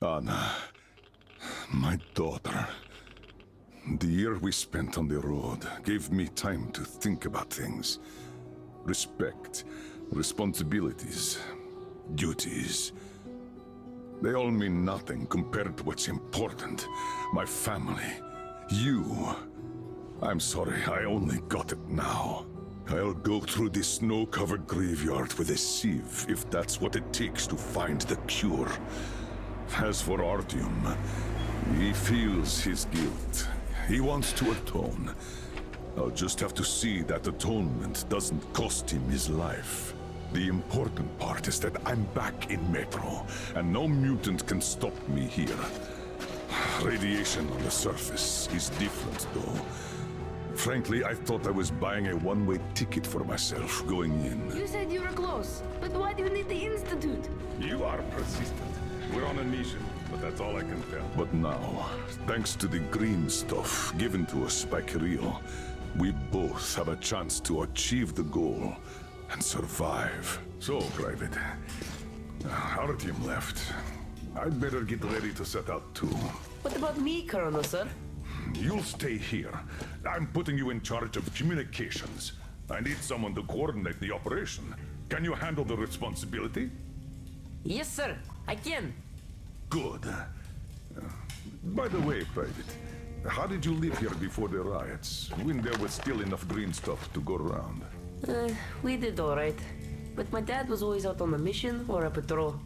Anna, my daughter. The year we spent on the road gave me time to think about things. Respect, responsibilities, duties. They all mean nothing compared to what's important. My family. You. I'm sorry, I only got it now. I'll go through this snow-covered graveyard with a sieve if that's what it takes to find the cure. As for Artyom, he feels his guilt. He wants to atone. I'll just have to see that atonement doesn't cost him his life. The important part is that I'm back in Metro, and no mutant can stop me here. Radiation on the surface is different, though. Frankly, I thought I was buying a one-way ticket for myself going in. You said you were close, but why do you need the Institute? You are persistent. We're on a mission, but that's all I can tell. But now, thanks to the green stuff given to us by Kirill, we both have a chance to achieve the goal and survive. So, Private, our team left. I'd better get ready to set out too. What about me, Colonel, sir? You'll stay here. I'm putting you in charge of communications. I need someone to coordinate the operation. Can you handle the responsibility? Yes, sir. I can. Good. By the way, Private, how did you live here before the riots, when there was still enough green stuff to go around? We did all right. But my dad was always out on a mission or a patrol.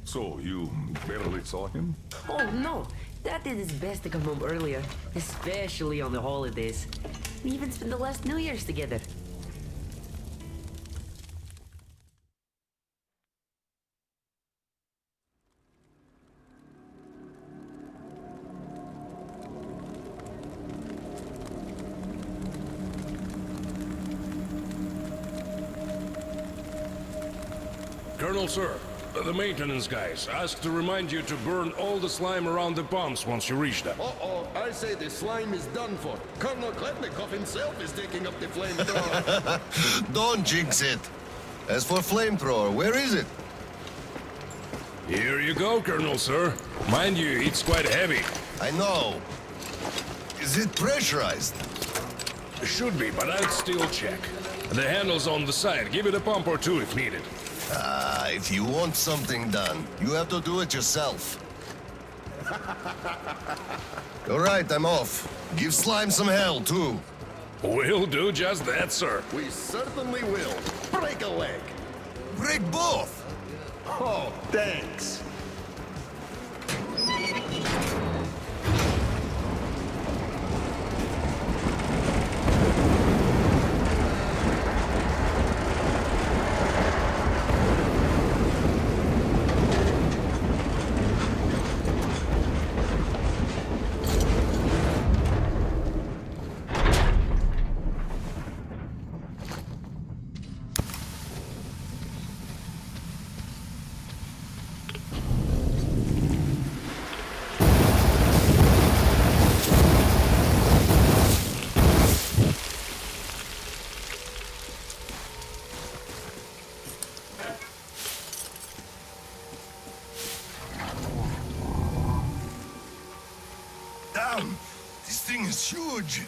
So, you barely saw him? Oh, no. Dad did his best to come home earlier, especially on the holidays. We even spent the last New Year's together. Colonel, sir, the maintenance guys asked to remind you to burn all the slime around the bombs once you reach them. Uh-oh, I say the slime is done for. Colonel Kletnikov himself is taking up the flamethrower. Don't jinx it. As for flamethrower, where is it? Here you go, Colonel, sir. Mind you, it's quite heavy. I know. Is it pressurized? Should be, but I'd still check. The handle's on the side. Give it a pump or two if needed. If you want something done, you have to do it yourself. All right, I'm off. Give Slime some hell, too. We'll do just that, sir. We certainly will. Break a leg. Break both! Oh, thanks. Damn! This thing is huge!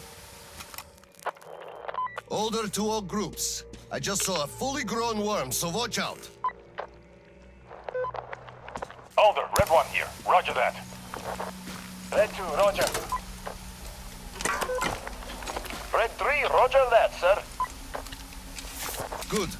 Order to all groups. I just saw a fully grown worm, so watch out. Alder, Red 1 here. Roger that. Red 2, roger. Red 3, roger that, sir. Good.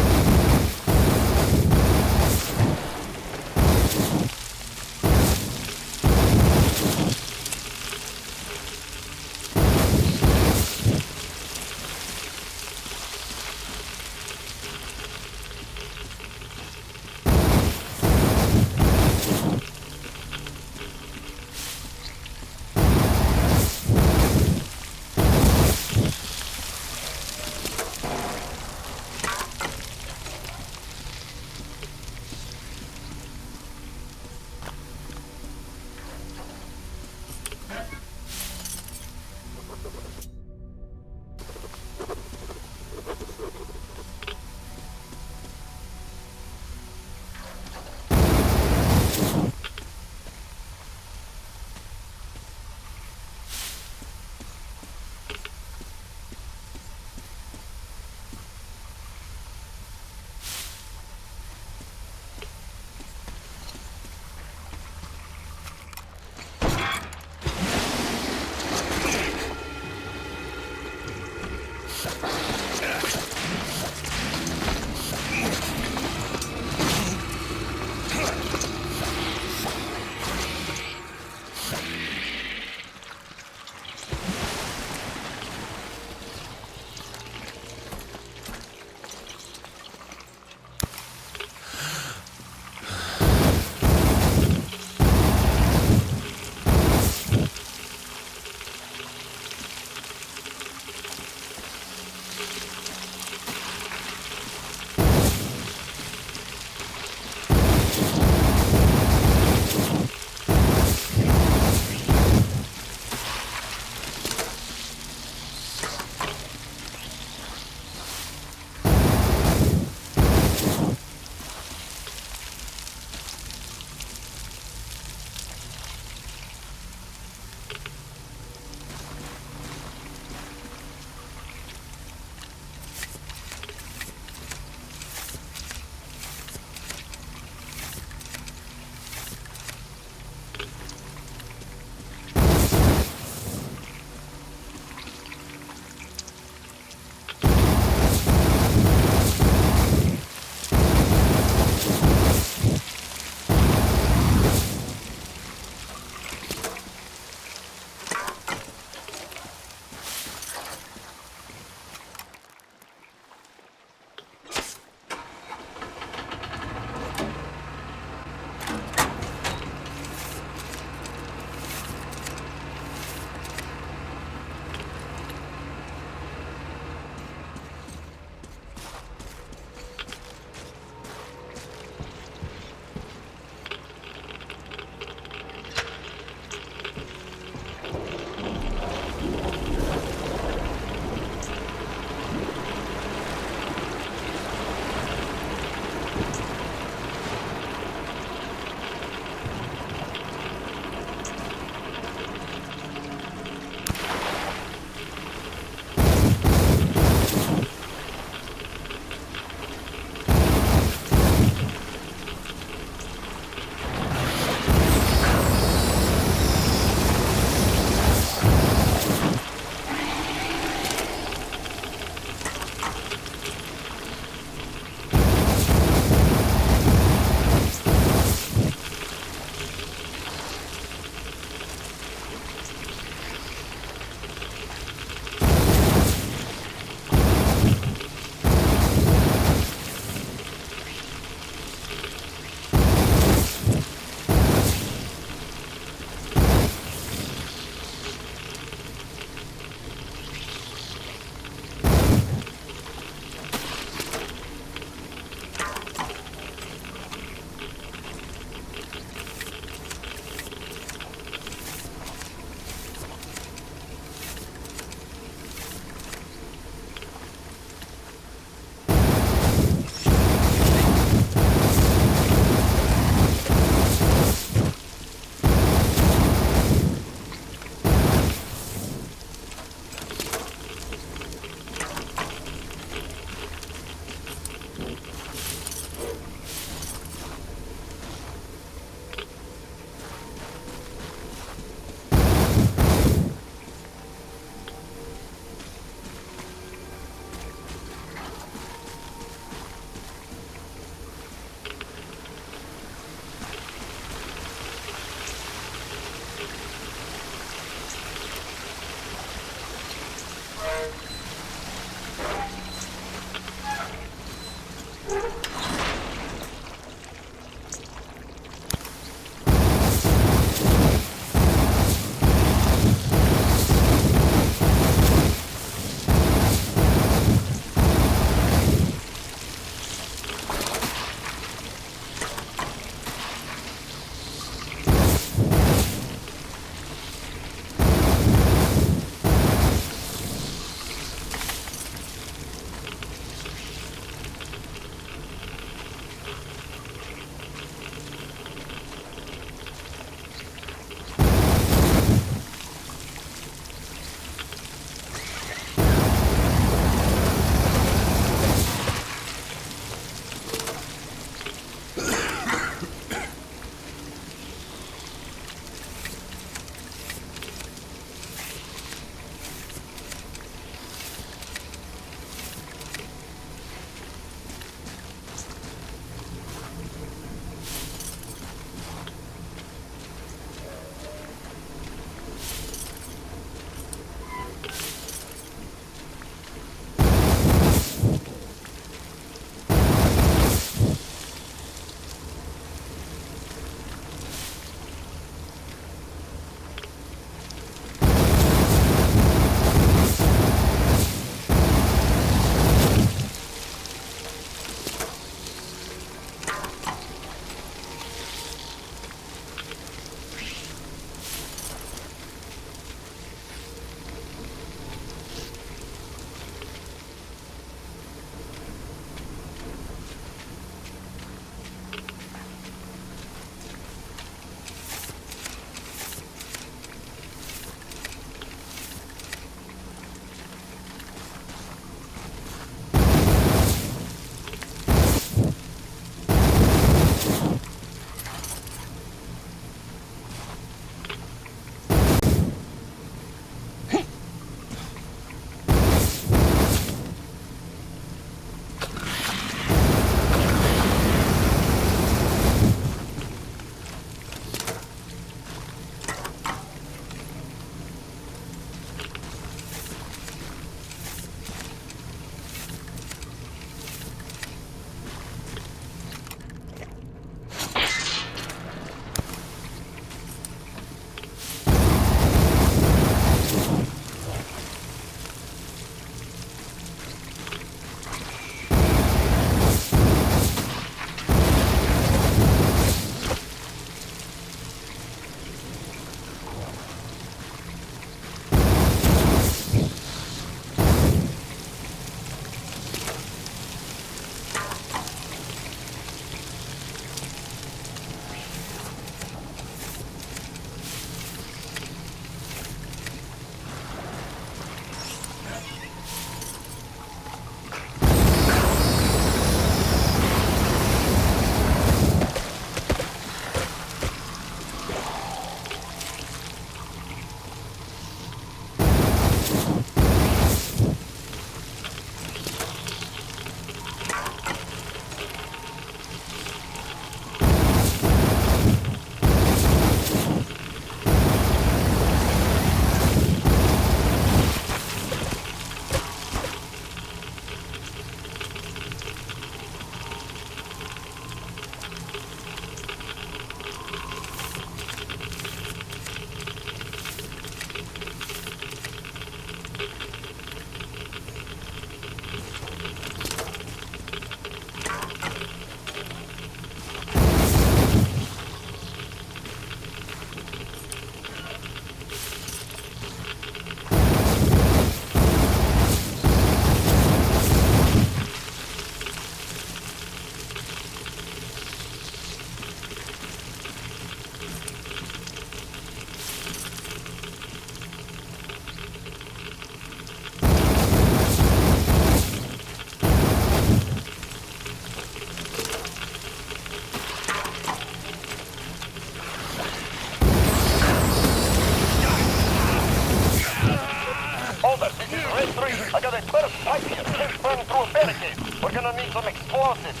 some explosives.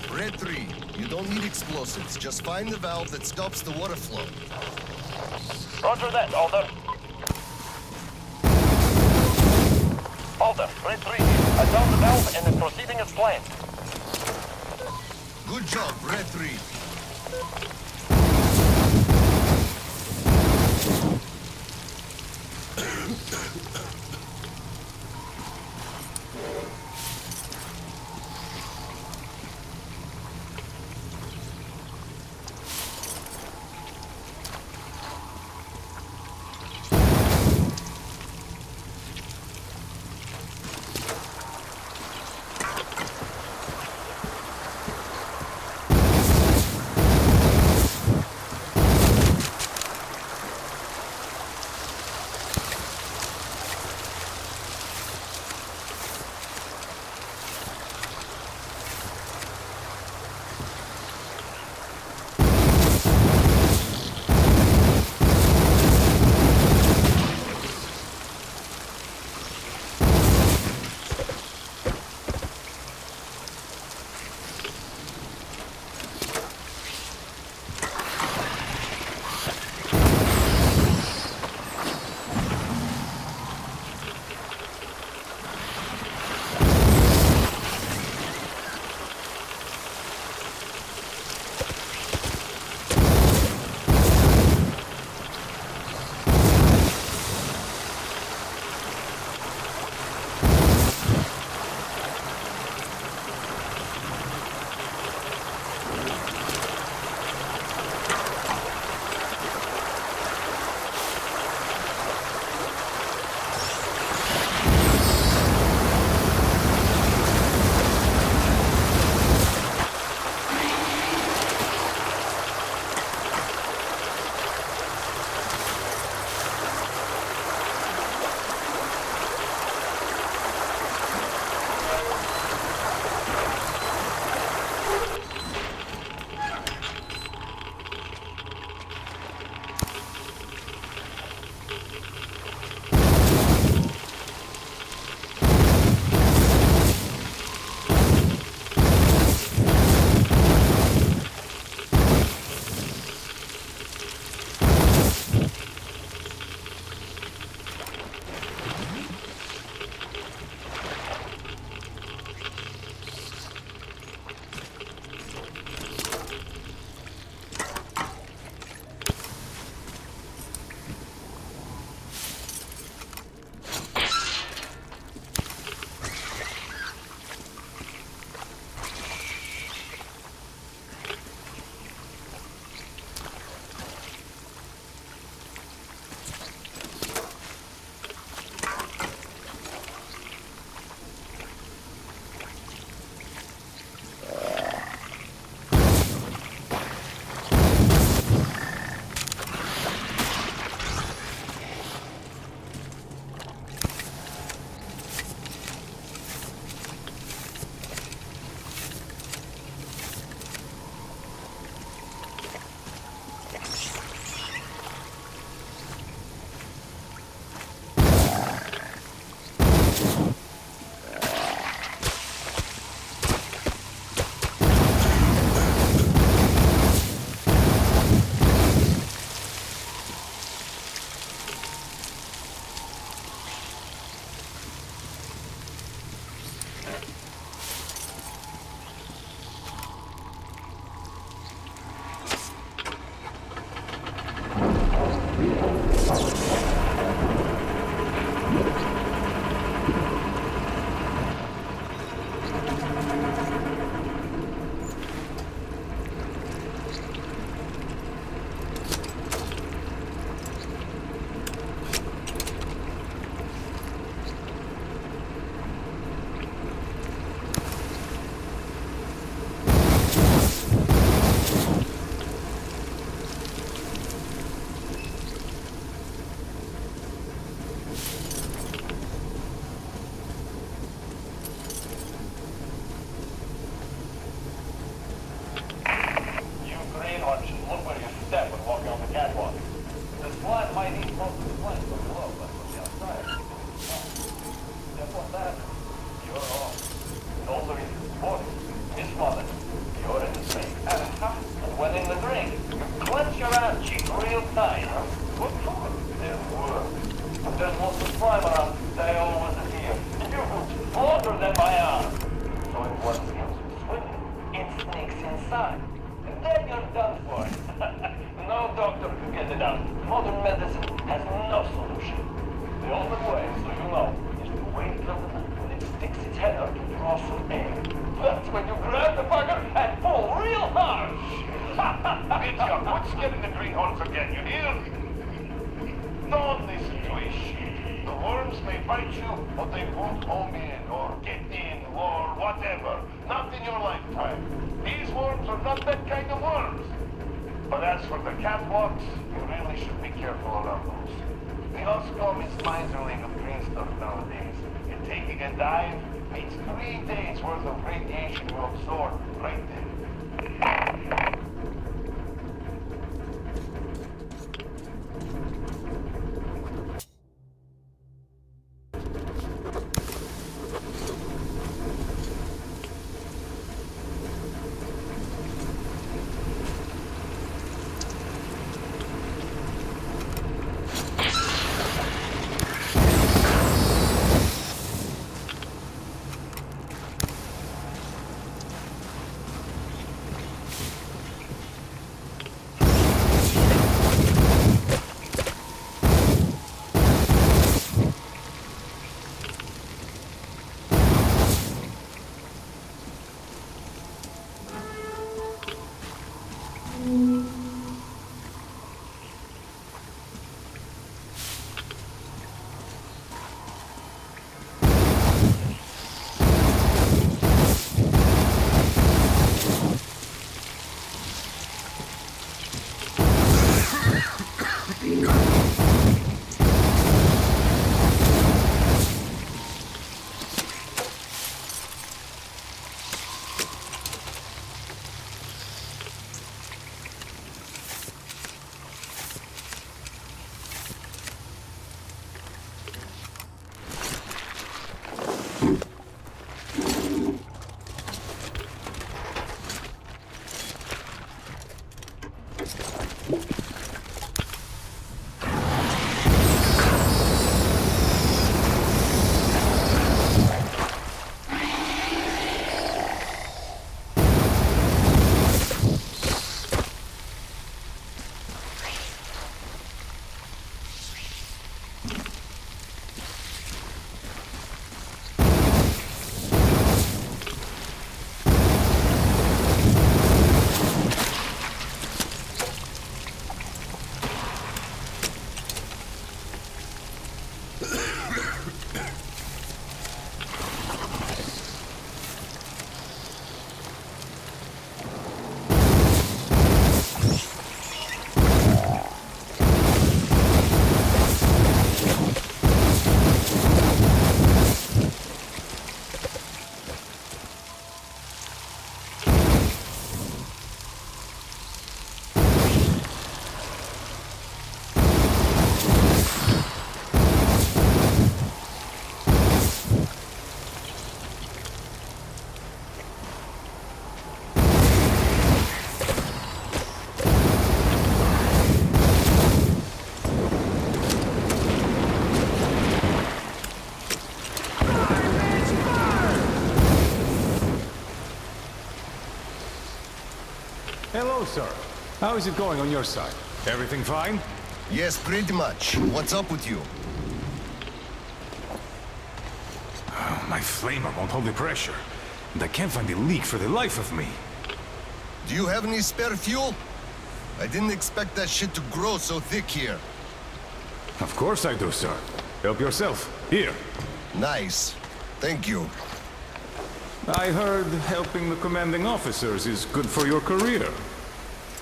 Red 3, you don't need explosives. Just find the valve that stops the water flow. Roger that, Alder. Alder, Red 3, I found the valve and it's proceeding as planned. Good job, Red 3. Boy, Miss Mullen, you're in the drink. And when in the drink, you clench your ass cheek real tight, huh? What for? Their work. But there's lots of slime around, they always appear. You water them by arm. So if one feels swimming, it sneaks inside. And then you're done for. No doctor can get it out. Modern medicine has no solution. The only way, so you know, is to wait till the night when it sticks its head up to draw some air. That's when you grab the bugger and pull real hard. Mitya, quit skipping the greenhorns again, you hear? Don't listen to his shit. The worms may bite you, but they won't home in, or get in, or whatever. Not in your lifetime. These worms are not that kind of worms. But as for the catwalks, you really should be careful around those. The Oscom is miserly with green stuff nowadays. And taking a dive means 3 days worth of radiation you absorb right there. Hello, sir. How is it going on your side? Everything fine? Yes, pretty much. What's up with you? My flamer won't hold the pressure, and I can't find the leak for the life of me. Do you have any spare fuel? I didn't expect that shit to grow so thick here. Of course I do, sir. Help yourself. Here. Nice. Thank you. I heard helping the commanding officers is good for your career.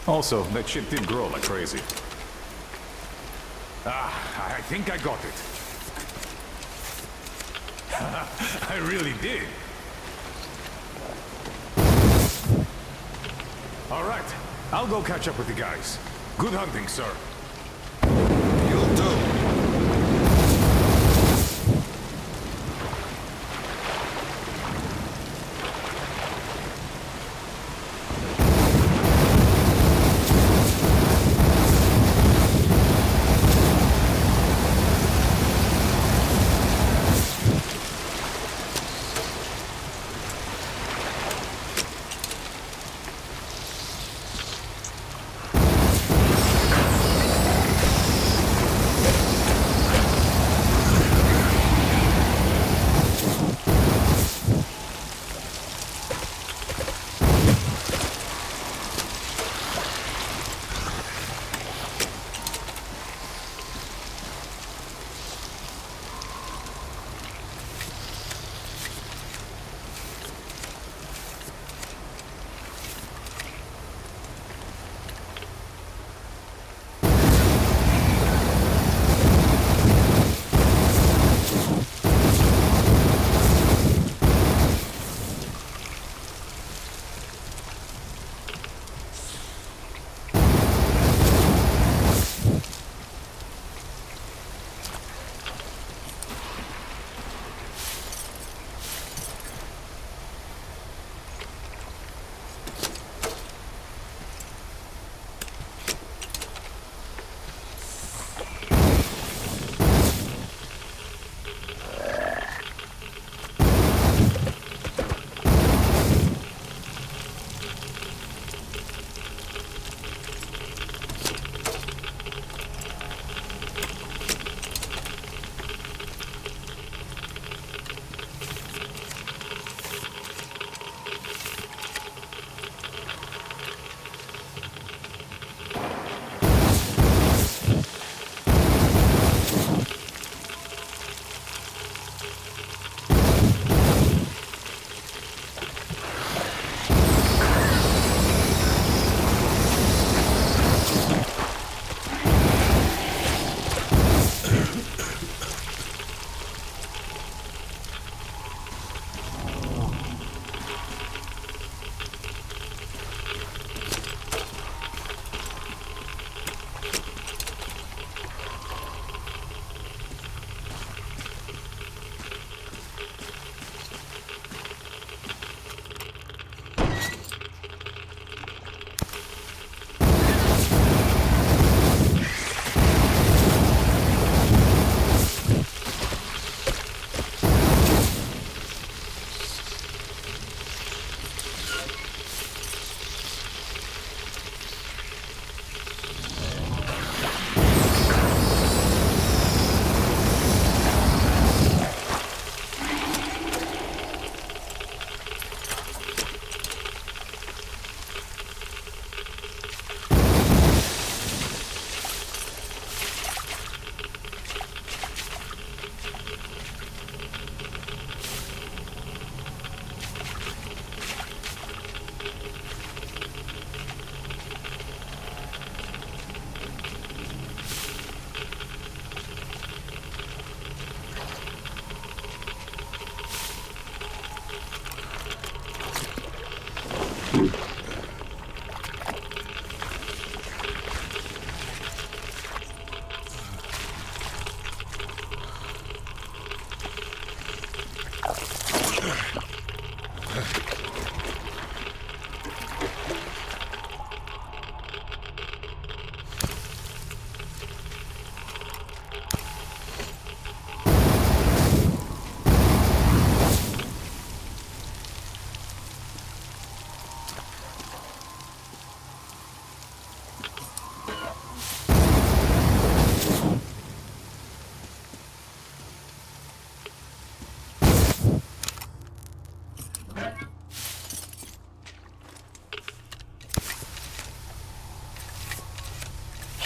Also, that shit did grow like crazy. I think I got it. I really did. All right, I'll go catch up with the guys. Good hunting, sir. You'll do.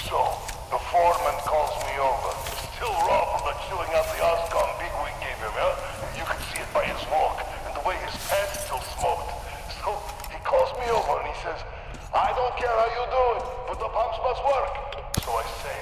So, the foreman calls me over. Still raw from the chewing out the Oscom bigwig gave him, huh? You can see it by his walk, and the way his pants still smoked. So, he calls me over and he says, I don't care how you do it, but the pumps must work. So I say,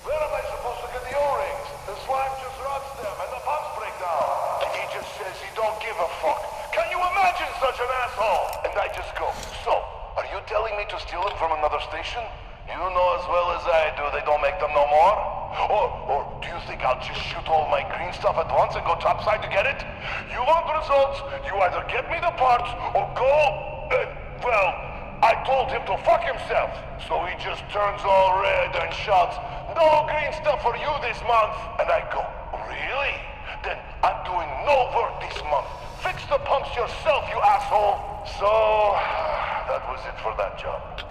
where am I supposed to get the O-rings? The slime just rots them, and the pumps break down. And he just says he don't give a fuck. Can you imagine such an asshole? And I just go, so, are you telling me to steal them from another station? You know as well as I do they don't make them no more? Or do you think I'll just shoot all my green stuff at once and go topside to get it? You want results, you either get me the parts or go... well, I told him to fuck himself. So he just turns all red and shouts, no green stuff for you this month. And I go, really? Then I'm doing no work this month. Fix the pumps yourself, you asshole. So, that was it for that job.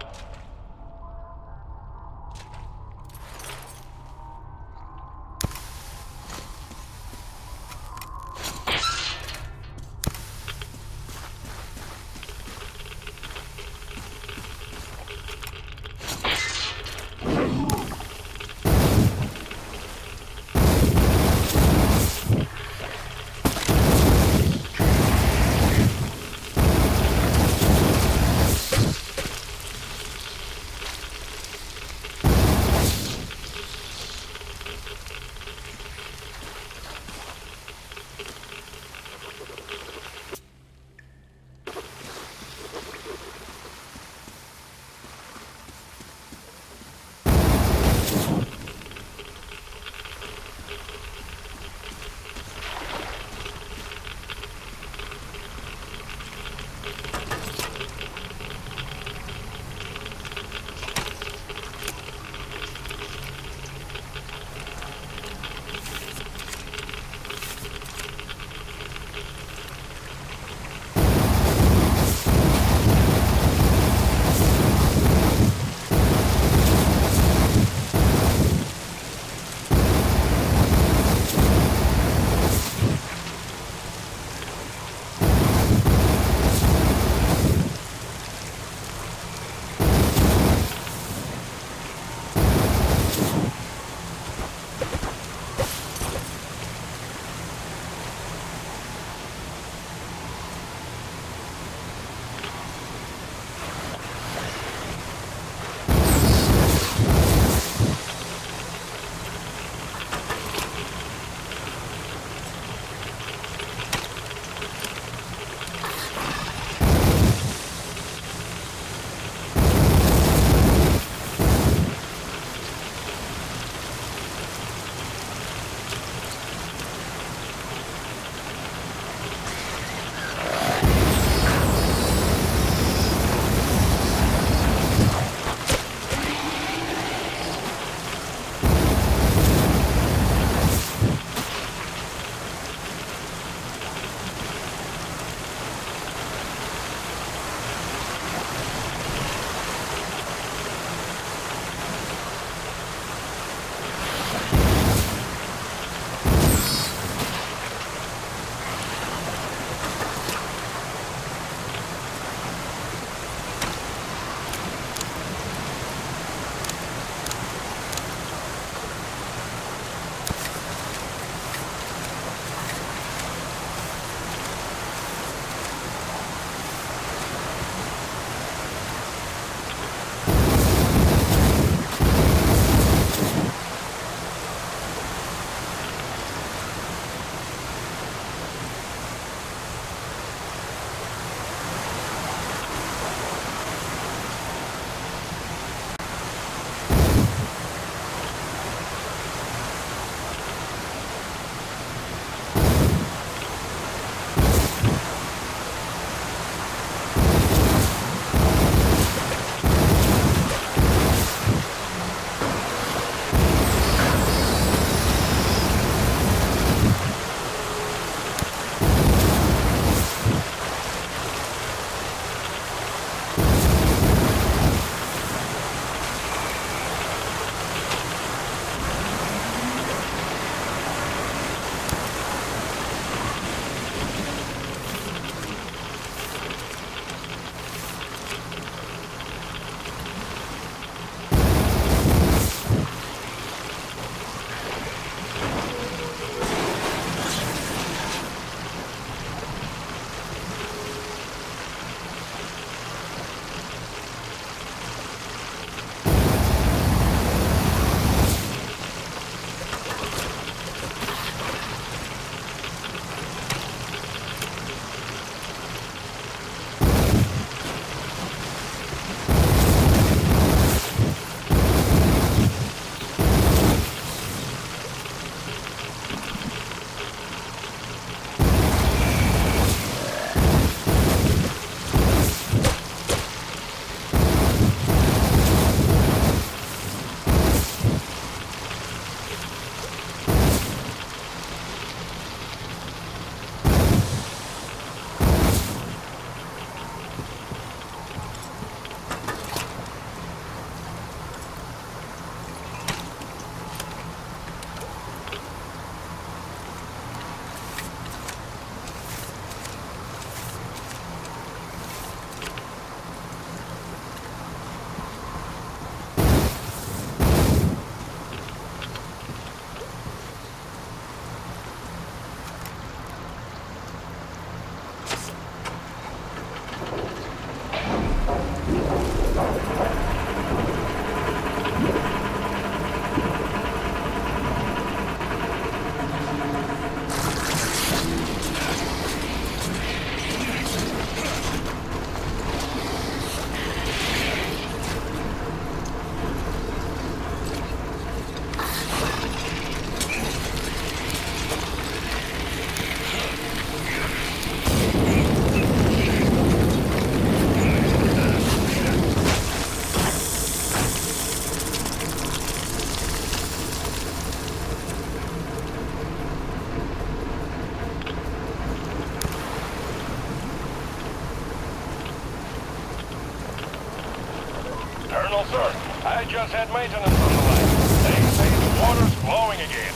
Colonel, sir, I just had maintenance on the line. They say the water's flowing again.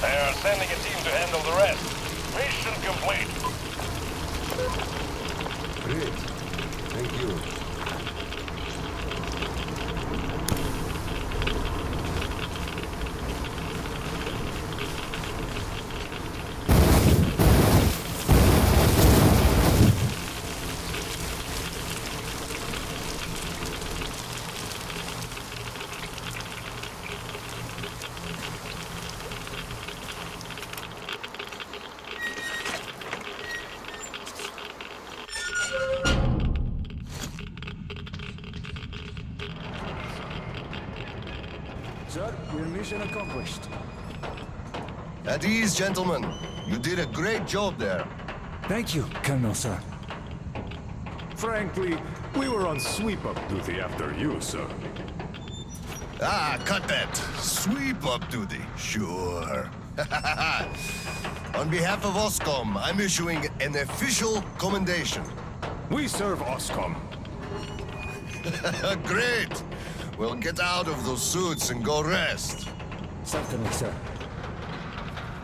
They are sending a team to handle the rest. Mission complete. Great. Thank you. Sir, your mission accomplished. At ease, gentlemen. You did a great job there. Thank you, Colonel, sir. Frankly, we were on sweep-up duty after you, sir. Ah, cut that. Sweep-up duty. Sure. On behalf of OSCOM, I'm issuing an official commendation. We serve OSCOM. Great! Well, get out of those suits and go rest. Certainly, sir.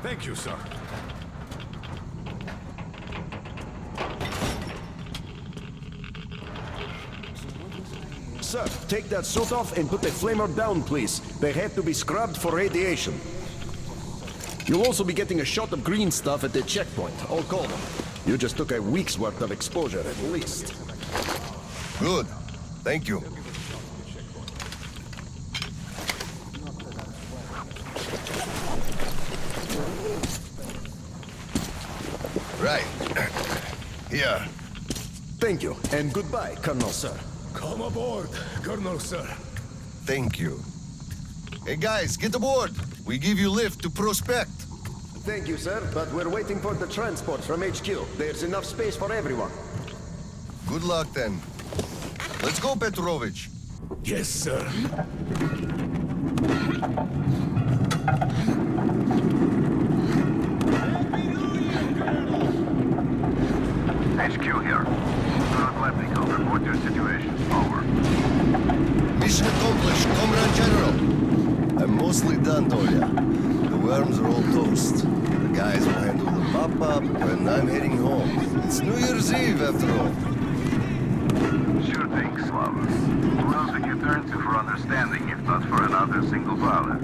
Thank you, sir. Sir, take that suit off and put the flamer down, please. They have to be scrubbed for radiation. You'll also be getting a shot of green stuff at the checkpoint. I'll call them. You just took a week's worth of exposure, at least. Good. Thank you. Right. Here. Thank you, and goodbye, Colonel, sir. Come aboard, Colonel, sir. Thank you. Hey guys, get aboard. We give you lift to Prospect. Thank you, sir, but we're waiting for the transport from HQ. There's enough space for everyone. Good luck then. Let's go, Petrovich. Yes, sir. HQ here. Lieutenant Lepnikov, report your situation. Over. Mission accomplished, Comrade General. I'm mostly done, Tolia. The worms are all toast. The guys will handle the pop-up, and I'm heading home. It's New Year's Eve, after all. Sure thing, Slavos. Who else would you turn to for understanding, if not for another single father?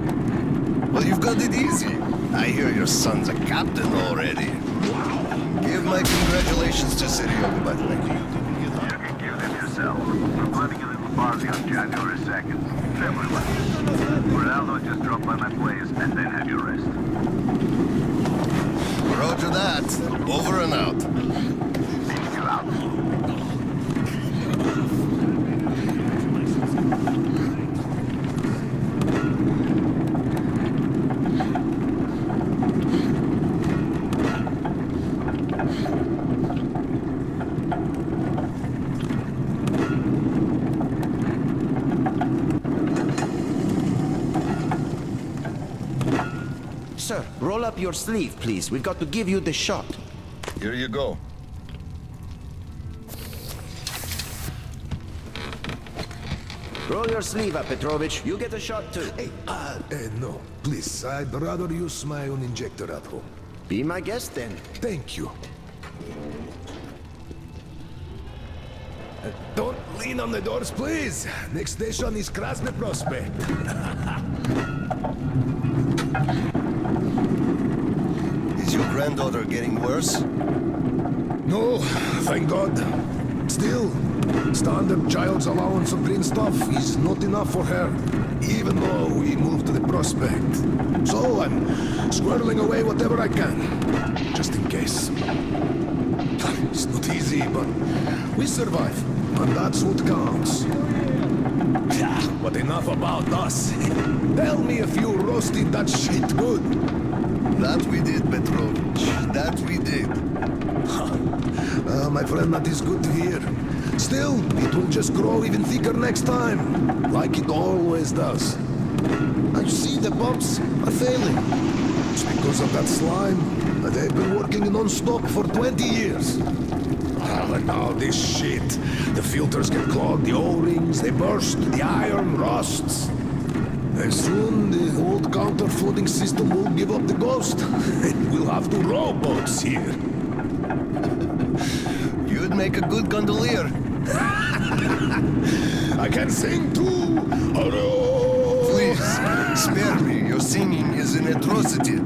Well, you've got it easy. I hear your son's a captain already. Give my congratulations to Seryoga, by the way. You can give them yourself. We're planning a little party on January 2nd. Everyone. Ronaldo just drop by my place and then have your rest. Roger that. Over and out. Thank you out. Sir, roll up your sleeve, please. We've got to give you the shot. Here you go. Roll your sleeve up, Petrovich. You get a shot, too. Hey, no. Please, I'd rather use my own injector at home. Be my guest, then. Thank you. Don't lean on the doors, please. Next station is Krasny Prospect. Is your granddaughter getting worse? No, thank God. Still, standard child's allowance of green stuff is not enough for her, even though we moved to the Prospect. So I'm squirreling away whatever I can, just in case. It's not easy, but we survive, and that's what counts. Yeah, but enough about us. Tell me if you roasted that shit good. That we did, Petrovich. That we did. My friend, that is good to hear. Still, it will just grow even thicker next time, like it always does. I see the pumps are failing. It's because of that slime. They've been working non-stop for 20 years. But now this shit. The filters get clogged, the O-rings, they burst, the iron rusts. And soon the old counter-flooding system will give up the ghost. And we'll have 2 rowboats here. You'd make a good gondolier. I can sing too! Please, spare me. Your singing is an atrocity.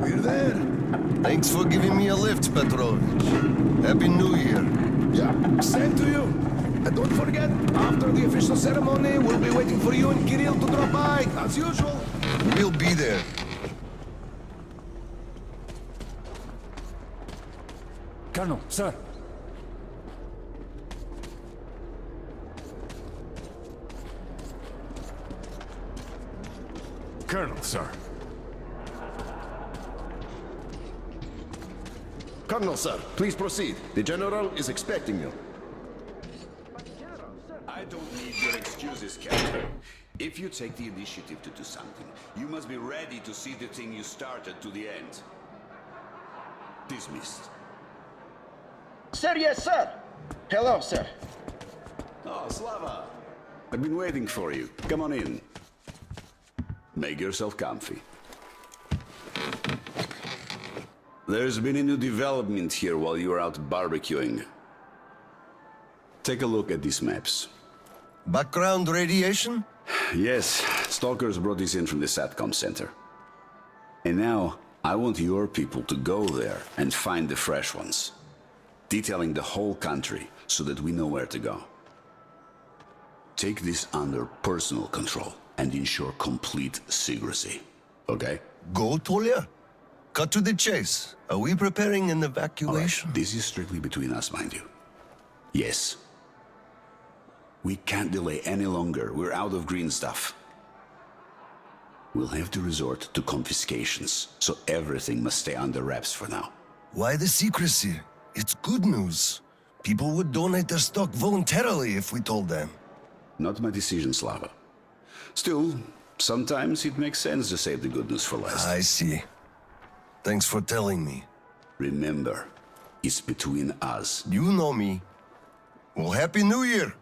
We're there. Thanks for giving me a lift, Petrovich. Happy New Year. Yeah, same to you. And don't forget, after the official ceremony, we'll be waiting for you and Kirill to drop by, as usual. We'll be there. Colonel, sir. Colonel, sir. Colonel, sir, please proceed. The General is expecting you. I don't need your excuses, Captain. If you take the initiative to do something, you must be ready to see the thing you started to the end. Dismissed. Sir, yes, sir. Hello, sir. Oh, Slava. I've been waiting for you. Come on in. Make yourself comfy. There's been a new development here while you were out barbecuing. Take a look at these maps. Background radiation? Yes, stalkers brought this in from the SATCOM center. And now, I want your people to go there and find the fresh ones. Detailing the whole country so that we know where to go. Take this under personal control and ensure complete secrecy. Okay? Go, Tolia? Cut to the chase. Are we preparing an evacuation? All right, this is strictly between us, mind you. Yes. We can't delay any longer. We're out of green stuff. We'll have to resort to confiscations, so everything must stay under wraps for now. Why the secrecy? It's good news. People would donate their stock voluntarily if we told them. Not my decision, Slava. Still, sometimes it makes sense to save the good news for last. I see. Thanks for telling me. Remember, it's between us. You know me. Well, Happy New Year!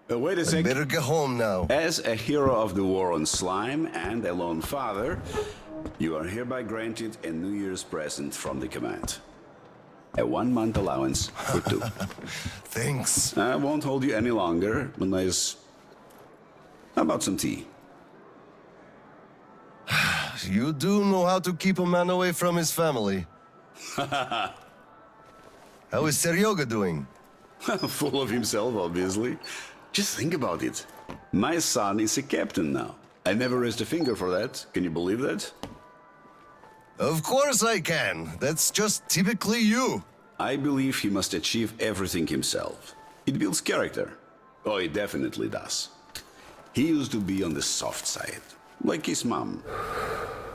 Wait a I sec. better get home now. As a hero of the war on slime and a lone father, you are hereby granted a New Year's present from the command. A 1-month allowance for 2. Thanks. I won't hold you any longer unless... How about some tea? You do know how to keep a man away from his family. How is Seryoga doing? Full of himself, obviously. Just think about it. My son is a captain now. I never raised a finger for that. Can you believe that? Of course I can. That's just typically you. I believe he must achieve everything himself. It builds character. Oh, it definitely does. He used to be on the soft side, like his mom.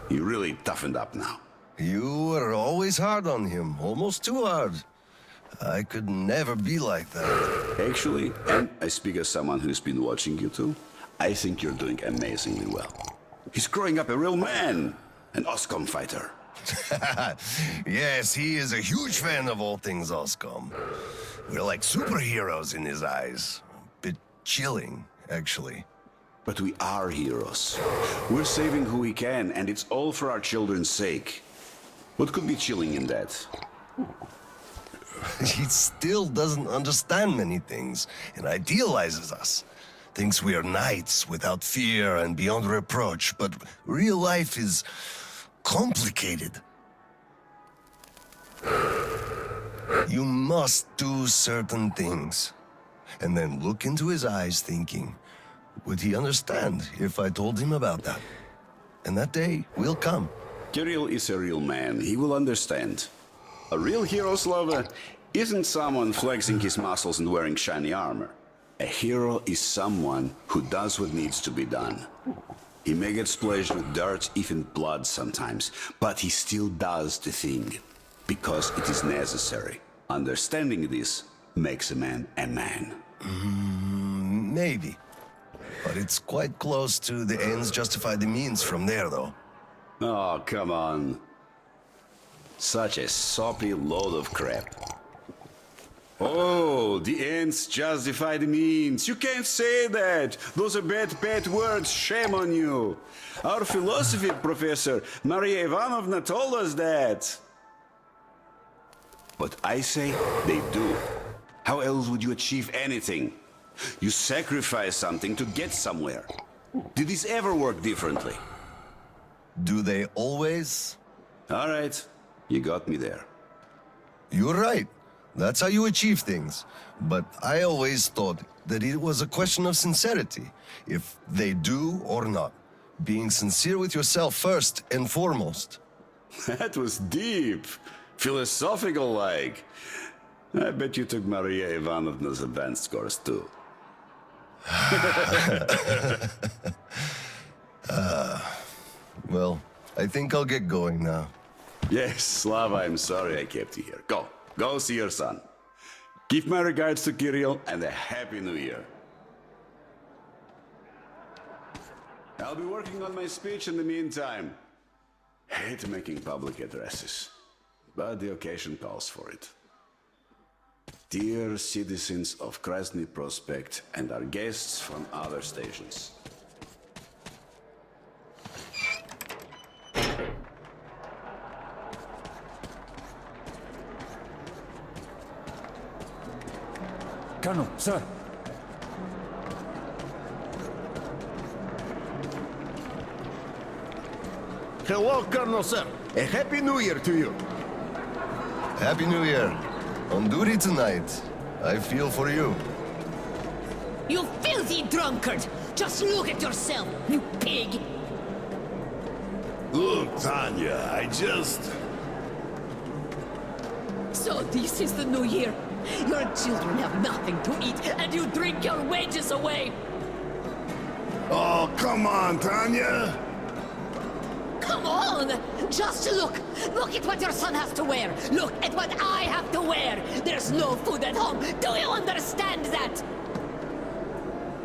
He really toughened up now. You were always hard on him, almost too hard. I could never be like that. Actually, and I speak as someone who's been watching you too, I think you're doing amazingly well. He's growing up a real man, an OSCOM fighter. Yes, he is a huge fan of all things OSCOM. We're like superheroes in his eyes. A bit chilling, actually. But we are heroes. We're saving who we can, and it's all for our children's sake. What could be chilling in that? He still doesn't understand many things and idealizes us. Thinks we are knights without fear and beyond reproach, but real life is complicated. You must do certain things, and then look into his eyes thinking, would he understand if I told him about that? And that day will come. Kirill is a real man. He will understand. A real hero, Slava, isn't someone flexing his muscles and wearing shiny armor. A hero is someone who does what needs to be done. He may get splashed with dirt, even blood sometimes, but he still does the thing, because it is necessary. Understanding this makes a man a man. Maybe. But it's quite close to the ends justify the means from there, though. Oh, come on. Such a soppy load of crap. Oh, the ends justify the means. You can't say that. Those are bad words. Shame on you. Our philosophy professor, Maria Ivanovna, told us that. But I say they do. How else would you achieve anything? You sacrifice something to get somewhere. Did this ever work differently? Do they always? All right, you got me there. You're right. That's how you achieve things. But I always thought that it was a question of sincerity, if they do or not. Being sincere with yourself first and foremost. That was deep. Philosophical like. I bet you took Maria Ivanovna's advanced course too. Well, I think I'll get going now. Yes, Slava, I'm sorry I kept you here. Go see your son. Give my regards to Kirill and a Happy New Year. I'll be working on my speech in the meantime. Hate making public addresses, but the occasion calls for it. Dear citizens of Krasny Prospect and our guests from other stations. Colonel, sir. Hello, Colonel, sir. A Happy New Year to you. Happy New Year. On duty tonight. I feel for you. You filthy drunkard! Just look at yourself, you pig! Look, Tanya, I just... So this is the new year. Your children have nothing to eat, and you drink your wages away! Oh, come on, Tanya! Come on! Just look! Look at what your son has to wear! Look at what I have to wear! There's no food at home! Do you understand that?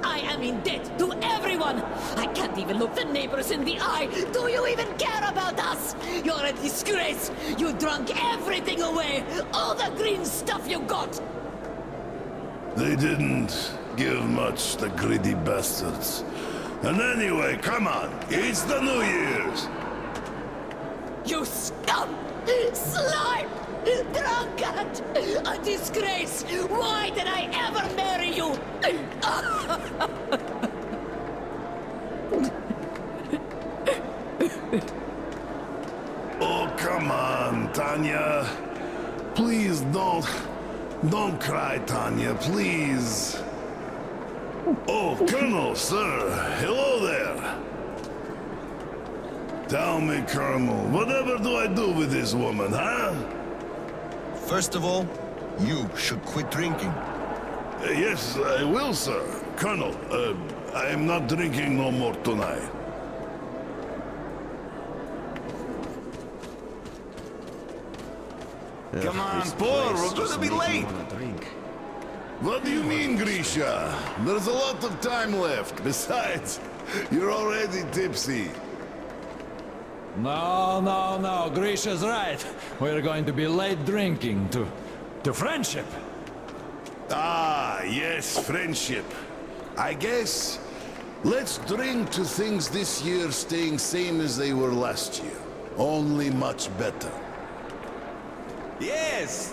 I am in debt to everyone! I can't even look the neighbors in the eye! Do you even care about us? You're a disgrace! You drunk everything away! All the green stuff you got! They didn't give much, the greedy bastards. And anyway, come on, it's the New Year's! You scum! Slime! Drunkard! A disgrace! Why did I ever marry you? Oh, come on, Tanya. Please don't cry, Tanya, please. Oh, Colonel, sir, hello there. Tell me, Colonel, whatever do I do with this woman, huh? First of all, you should quit drinking. Yes, I will, sir. Colonel, I am not drinking no more tonight. Come on, Paul, we're gonna be late. What do you mean, Grisha? There's a lot of time left. Besides, you're already tipsy. No, Grisha's right. We're going to be late drinking to friendship. Ah, yes, friendship. I guess let's drink to things this year staying same as they were last year. Only much better. Yes!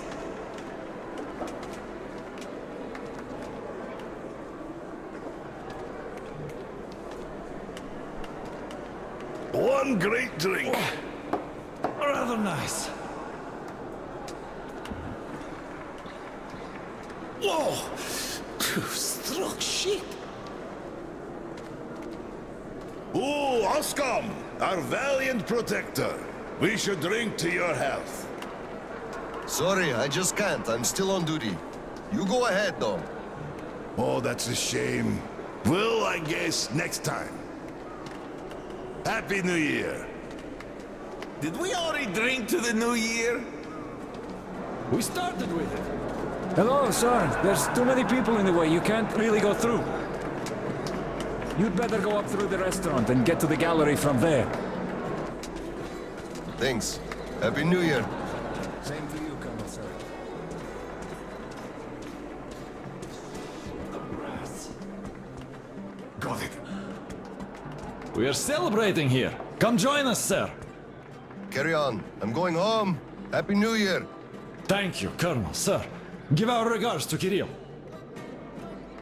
One great drink. Rather nice. Whoa! Struck shit! Oh, Oscom, our valiant protector. We should drink to your health. Sorry, I just can't. I'm still on duty. You go ahead, though. Oh, that's a shame. Well, I guess next time. Happy New Year. Did we already drink to the new year? We started with it. Hello, sir. There's too many people in the way. You can't really go through. You'd better go up through the restaurant and get to the gallery from there. Thanks. Happy New Year. Same to you, Colonel, sir. Got it. We are celebrating here. Come join us, sir. Carry on. I'm going home. Happy New Year. Thank you, Colonel, sir. Give our regards to Kirill.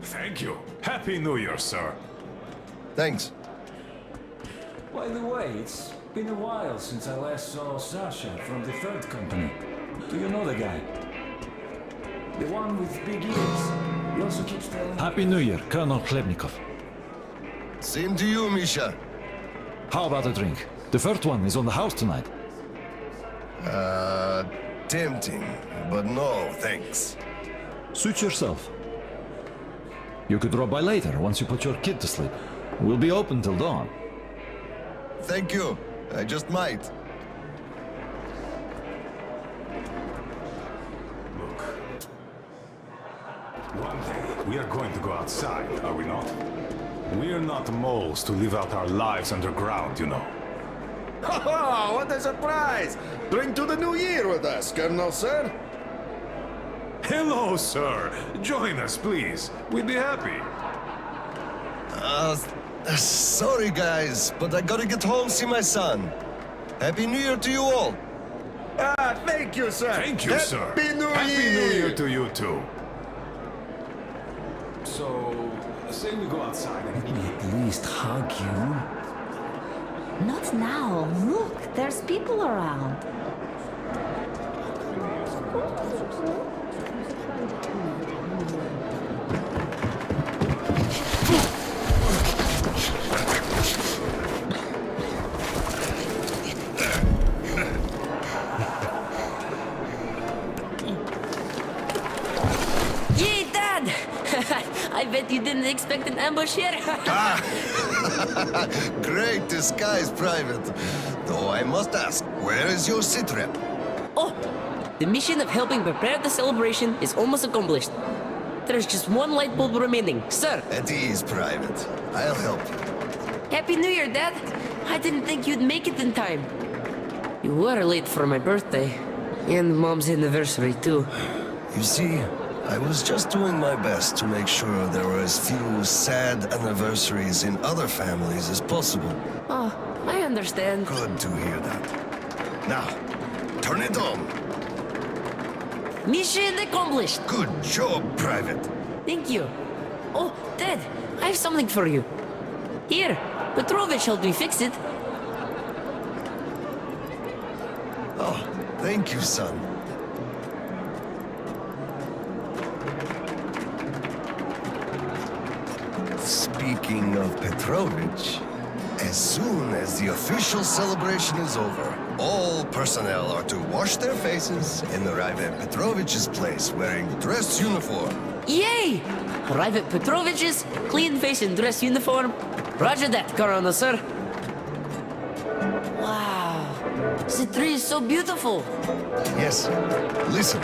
Thank you. Happy New Year, sir. Thanks. By the way, it's been a while since I last saw Sasha from the Third Company. Do you know the guy? The one with big ears. He also keeps telling... Happy New Year, Colonel Khlebnikov. Same to you, Misha. How about a drink? The first one is on the house tonight. Tempting, but no, thanks. Suit yourself. You could drop by later, once you put your kid to sleep. We'll be open till dawn. Thank you. I just might. Look. One day, we are going to go outside, are we not? We're not moles to live out our lives underground, you know. Oh, what a surprise! Drink to the new year with us, Colonel, sir. Hello, sir. Join us, please. We'd be happy. Sorry, guys, but I gotta get home, see my son. Happy New Year to you all. Ah, thank you, sir. Thank you, sir. Happy New Year! Happy New Year to you, too. So, say we go outside and... Let me at least hug you. Not now. Look, there's people around. Yay, Dad! I bet you didn't expect an ambush here. Great disguise, Private. Though I must ask, where is your sitrep? Oh, the mission of helping prepare the celebration is almost accomplished. There's just one light bulb remaining, sir. At ease, Private. I'll help you. Happy New Year, Dad. I didn't think you'd make it in time. You were late for my birthday. And Mom's anniversary, too. You see, I was just doing my best to make sure there were as few sad anniversaries in other families as possible. Oh, I understand. Good to hear that. Now, turn it on. Mission accomplished. Good job, Private. Thank you. Oh, Dad, I have something for you. Here, Petrovich helped me fix it. Oh, thank you, son. Speaking of Petrovich, as soon as the official celebration is over, all personnel are to wash their faces and arrive at Petrovich's place wearing dress uniform. Yay! Arrive at Petrovich's, clean face and dress uniform. Roger that, Colonel, sir. Wow, the tree is so beautiful. Yes, listen.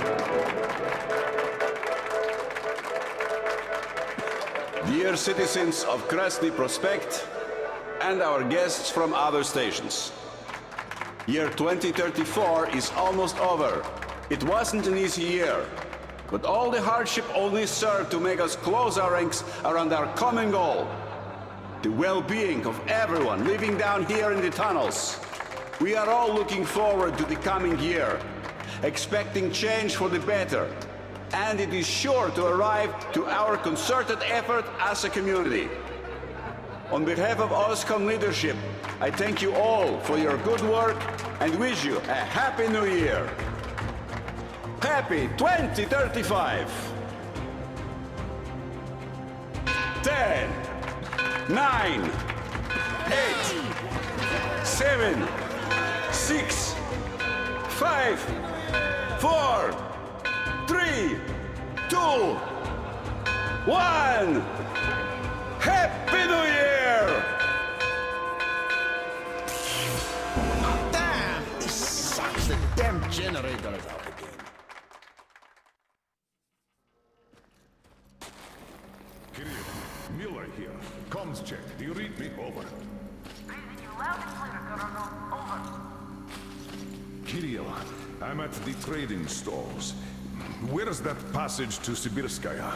Dear citizens of Krasny Prospect and our guests from other stations. Year 2034 is almost over. It wasn't an easy year, but all the hardship only served to make us close our ranks around our common goal. The well-being of everyone living down here in the tunnels. We are all looking forward to the coming year, expecting change for the better. And it is sure to arrive to our concerted effort as a community. On behalf of OSCOM leadership, I thank you all for your good work and wish you a Happy New Year. Happy 2035! 10, 9, 8, 7, 6, 5, 4, 3, 2, 1! Happy New Year! Miller here. Comms check. Do you read me? Over. Reading you loud and clear, Colonel. Over. Kirill, I'm at the trading stalls. Where's that passage to Sibirskaya?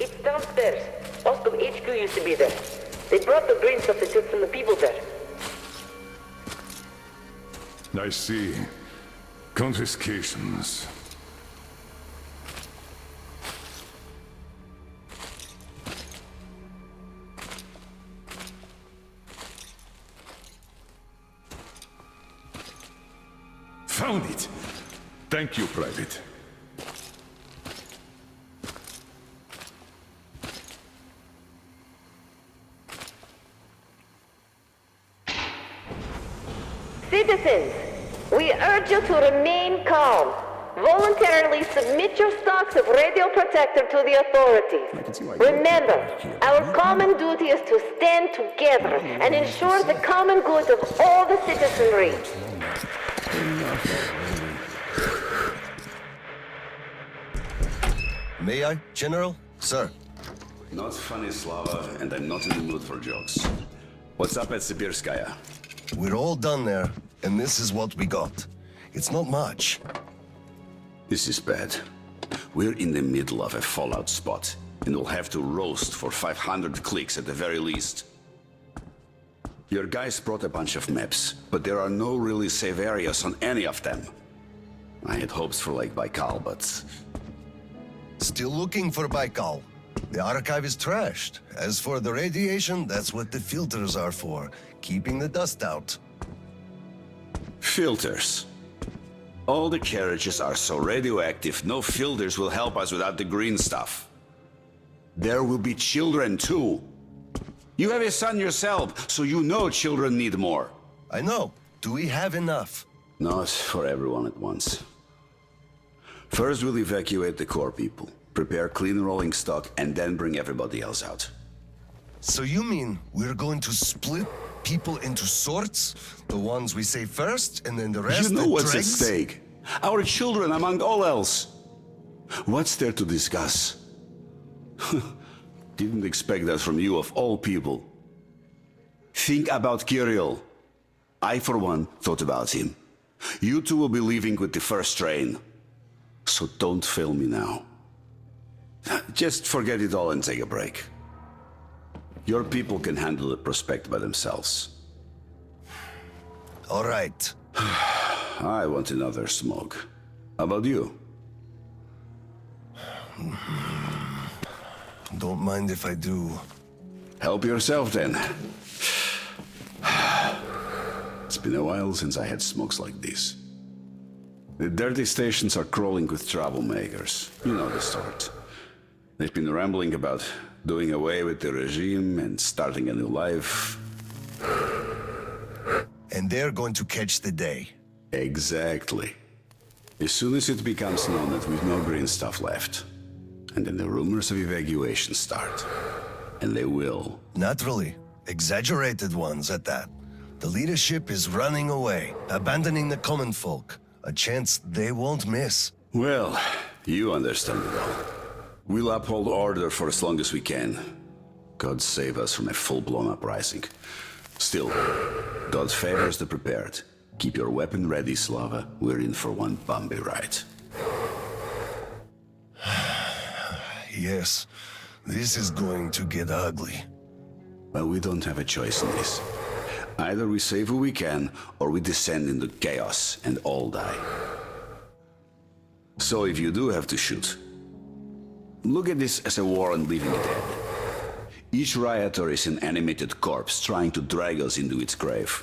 It's downstairs. Rostov HQ used to be there. They brought the green substitutes from the people there. I see. Confiscations. Found it! Thank you, Private. Citizens, we urge you to remain calm. Voluntarily submit your stocks of radio protector to the authorities. Remember, our common duty is to stand together and ensure the common good of all the citizenry. May I, General? Sir. Not funny, Slava, and I'm not in the mood for jokes. What's up at Sibirskaya? We're all done there, and this is what we got. It's not much. This is bad. We're in the middle of a fallout spot, and we'll have to roast for 500 clicks at the very least. Your guys brought a bunch of maps, but there are no really safe areas on any of them. I had hopes for Lake Baikal, but... Still looking for Baikal. The archive is trashed. As for the radiation, that's what the filters are for. Keeping the dust out. Filters. All the carriages are so radioactive, no filters will help us without the green stuff. There will be children too. You have a son yourself, so you know children need more. I know. Do we have enough? Not for everyone at once. First, we'll evacuate the core people, prepare clean rolling stock, and then bring everybody else out. So you mean we're going to split people into sorts? The ones we save first, and then the rest? You know what's at dregs? stake. Our children, among all else. What's there to discuss? Didn't expect that from you, of all people. Think about Kirill. I, for one, thought about him. You two will be leaving with the first train. So don't fail me now. Just forget it all and take a break. Your people can handle the prospect by themselves. All right. I want another smoke. How about you? Don't mind if I do. Help yourself then. It's been a while since I had smokes like these. The dirty stations are crawling with troublemakers. You know the sort. They've been rambling about doing away with the regime and starting a new life. And they're going to catch the day. Exactly. As soon as it becomes known that we've no green stuff left. And then the rumors of evacuation start. And they will. Naturally. Exaggerated ones at that. The leadership is running away, abandoning the common folk. A chance they won't miss. Well, you understand it all. We'll uphold order for as long as we can. God save us from a full-blown uprising. Still, God favors the prepared. Keep your weapon ready, Slava. We're in for one bumpy ride. Yes, this is going to get ugly. But we don't have a choice in this. Either we save who we can, or we descend into chaos and all die. So if you do have to shoot, look at this as a war on living dead. Each rioter is an animated corpse trying to drag us into its grave.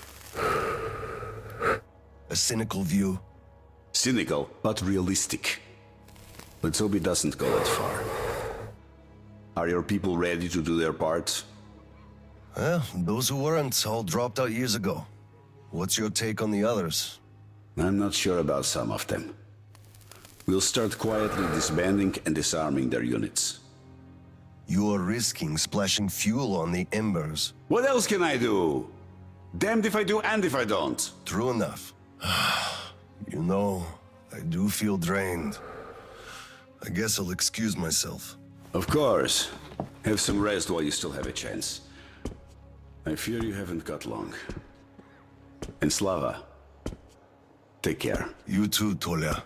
A cynical view. Cynical, but realistic. Let's hope it doesn't go that far. Are your people ready to do their part? Well, those who weren't all dropped out years ago. What's your take on the others? I'm not sure about some of them. We'll start quietly disbanding and disarming their units. You are risking splashing fuel on the embers. What else can I do? Damned if I do and if I don't. True enough. You know, I do feel drained. I guess I'll excuse myself. Of course. Have some rest while you still have a chance. I fear you haven't got long. And Slava, take care. You too, Tolia.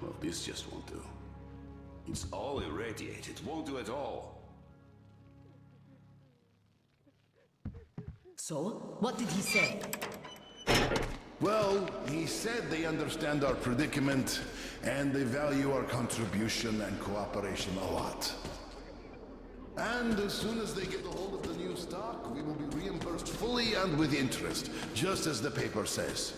Well, this just won't do. It's all irradiated. Won't do at all. So, what did he say? Well, he said they understand our predicament and they value our contribution and cooperation a lot. And as soon as they get a hold of the new stock, we will be reimbursed fully and with interest, just as the paper says.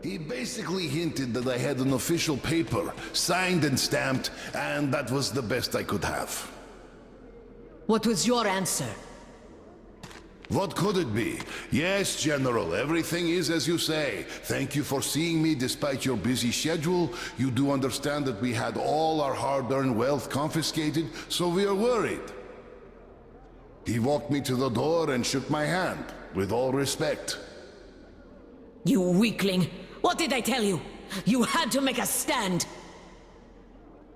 He basically hinted that I had an official paper, signed and stamped, and that was the best I could have. What was your answer? What could it be? Yes, General, everything is as you say. Thank you for seeing me despite your busy schedule. You do understand that we had all our hard-earned wealth confiscated, so we are worried. He walked me to the door and shook my hand, with all respect. You weakling! What did I tell you? You had to make a stand!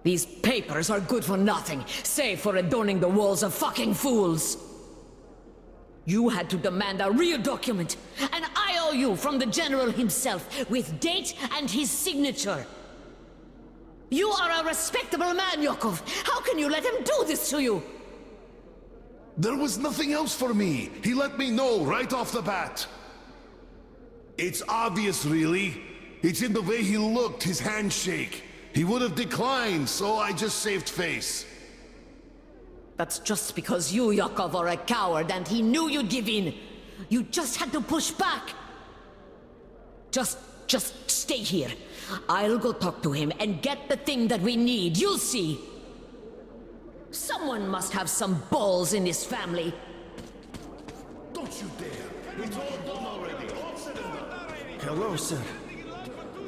These papers are good for nothing, save for adorning the walls of fucking fools! You had to demand a real document, an IOU from the General himself, with date and his signature. You are a respectable man, Yakov. How can you let him do this to you? There was nothing else for me. He let me know right off the bat. It's obvious, really. It's in the way he looked, his handshake. He would have declined, so I just saved face. That's just because you, Yakov, are a coward and he knew you'd give in. You just had to push back. Just stay here. I'll go talk to him and get the thing that we need. You'll see. Someone must have some balls in this family. Don't you dare. It's all done already. All said and done. Hello, sir.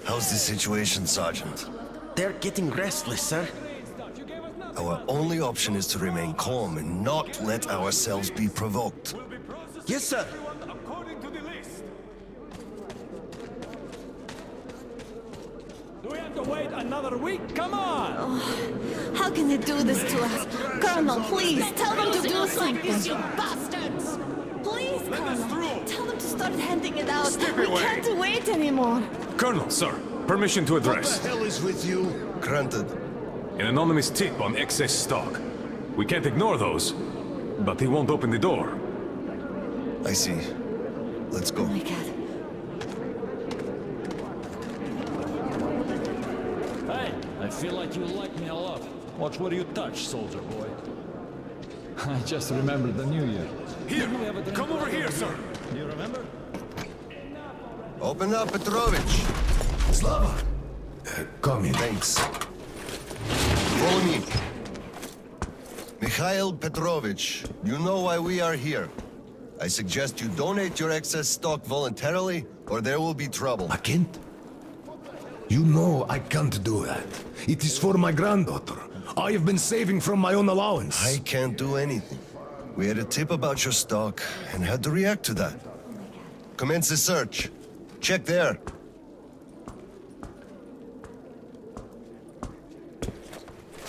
How's the situation, Sergeant? They're getting restless, sir. Our only option is to remain calm and not let ourselves be provoked. Yes, sir. Do we have to wait another week? Come on! Oh, how can they do this to us? Colonel, please, tell them to do something. You bastards! Please, Colonel, tell them to start handing it out. Step We away. can't wait anymore. Colonel, sir, permission to address. What the hell is with you? Granted. An anonymous tip on excess stock. We can't ignore those, but he won't open the door. I see. Let's go. Oh my God. Hey, I feel like you like me a lot. Watch what you touch, soldier boy. I just remembered the New Year. Here, come over here, sir. You remember? Open up, Petrovich. Slava! Come in. Thanks. Follow me. Mikhail Petrovich, you know why we are here. I suggest you donate your excess stock voluntarily, or there will be trouble. I can't. You know I can't do that. It is for my granddaughter. I have been saving from my own allowance. I can't do anything. We had a tip about your stock and had to react to that. Commence the search. Check there.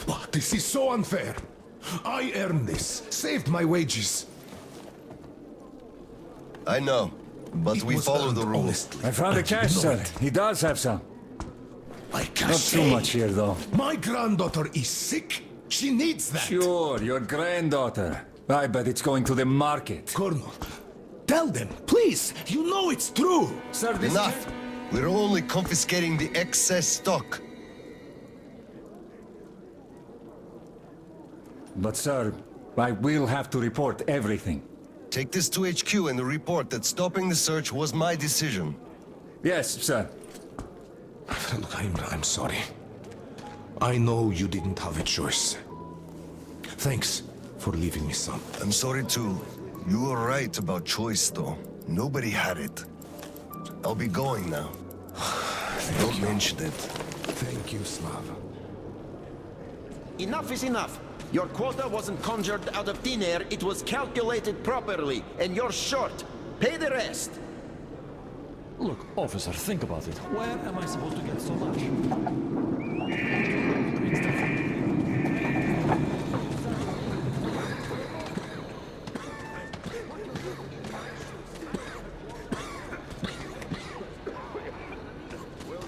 Oh, this is so unfair. I earned this, saved my wages. I know, but we follow the rules. I found the cash, sir. He does have some. I can't Not too much here, though. My granddaughter is sick. She needs that. Sure, your granddaughter. I bet it's going to the market. Colonel, tell them, please. You know it's true. Sir, this Enough. We're only confiscating the excess stock. But, sir, I will have to report everything. Take this to HQ and report that stopping the search was my decision. Yes, sir. Look, I'm sorry. I know you didn't have a choice. Thanks for leaving me some. I'm sorry too. You were right about choice, though. Nobody had it. I'll be going now. Don't mention it. Thank you, Slava. Enough is enough. Your quota wasn't conjured out of thin air, it was calculated properly, and you're short. Pay the rest. Look, officer, think about it. Where am I supposed to get so much?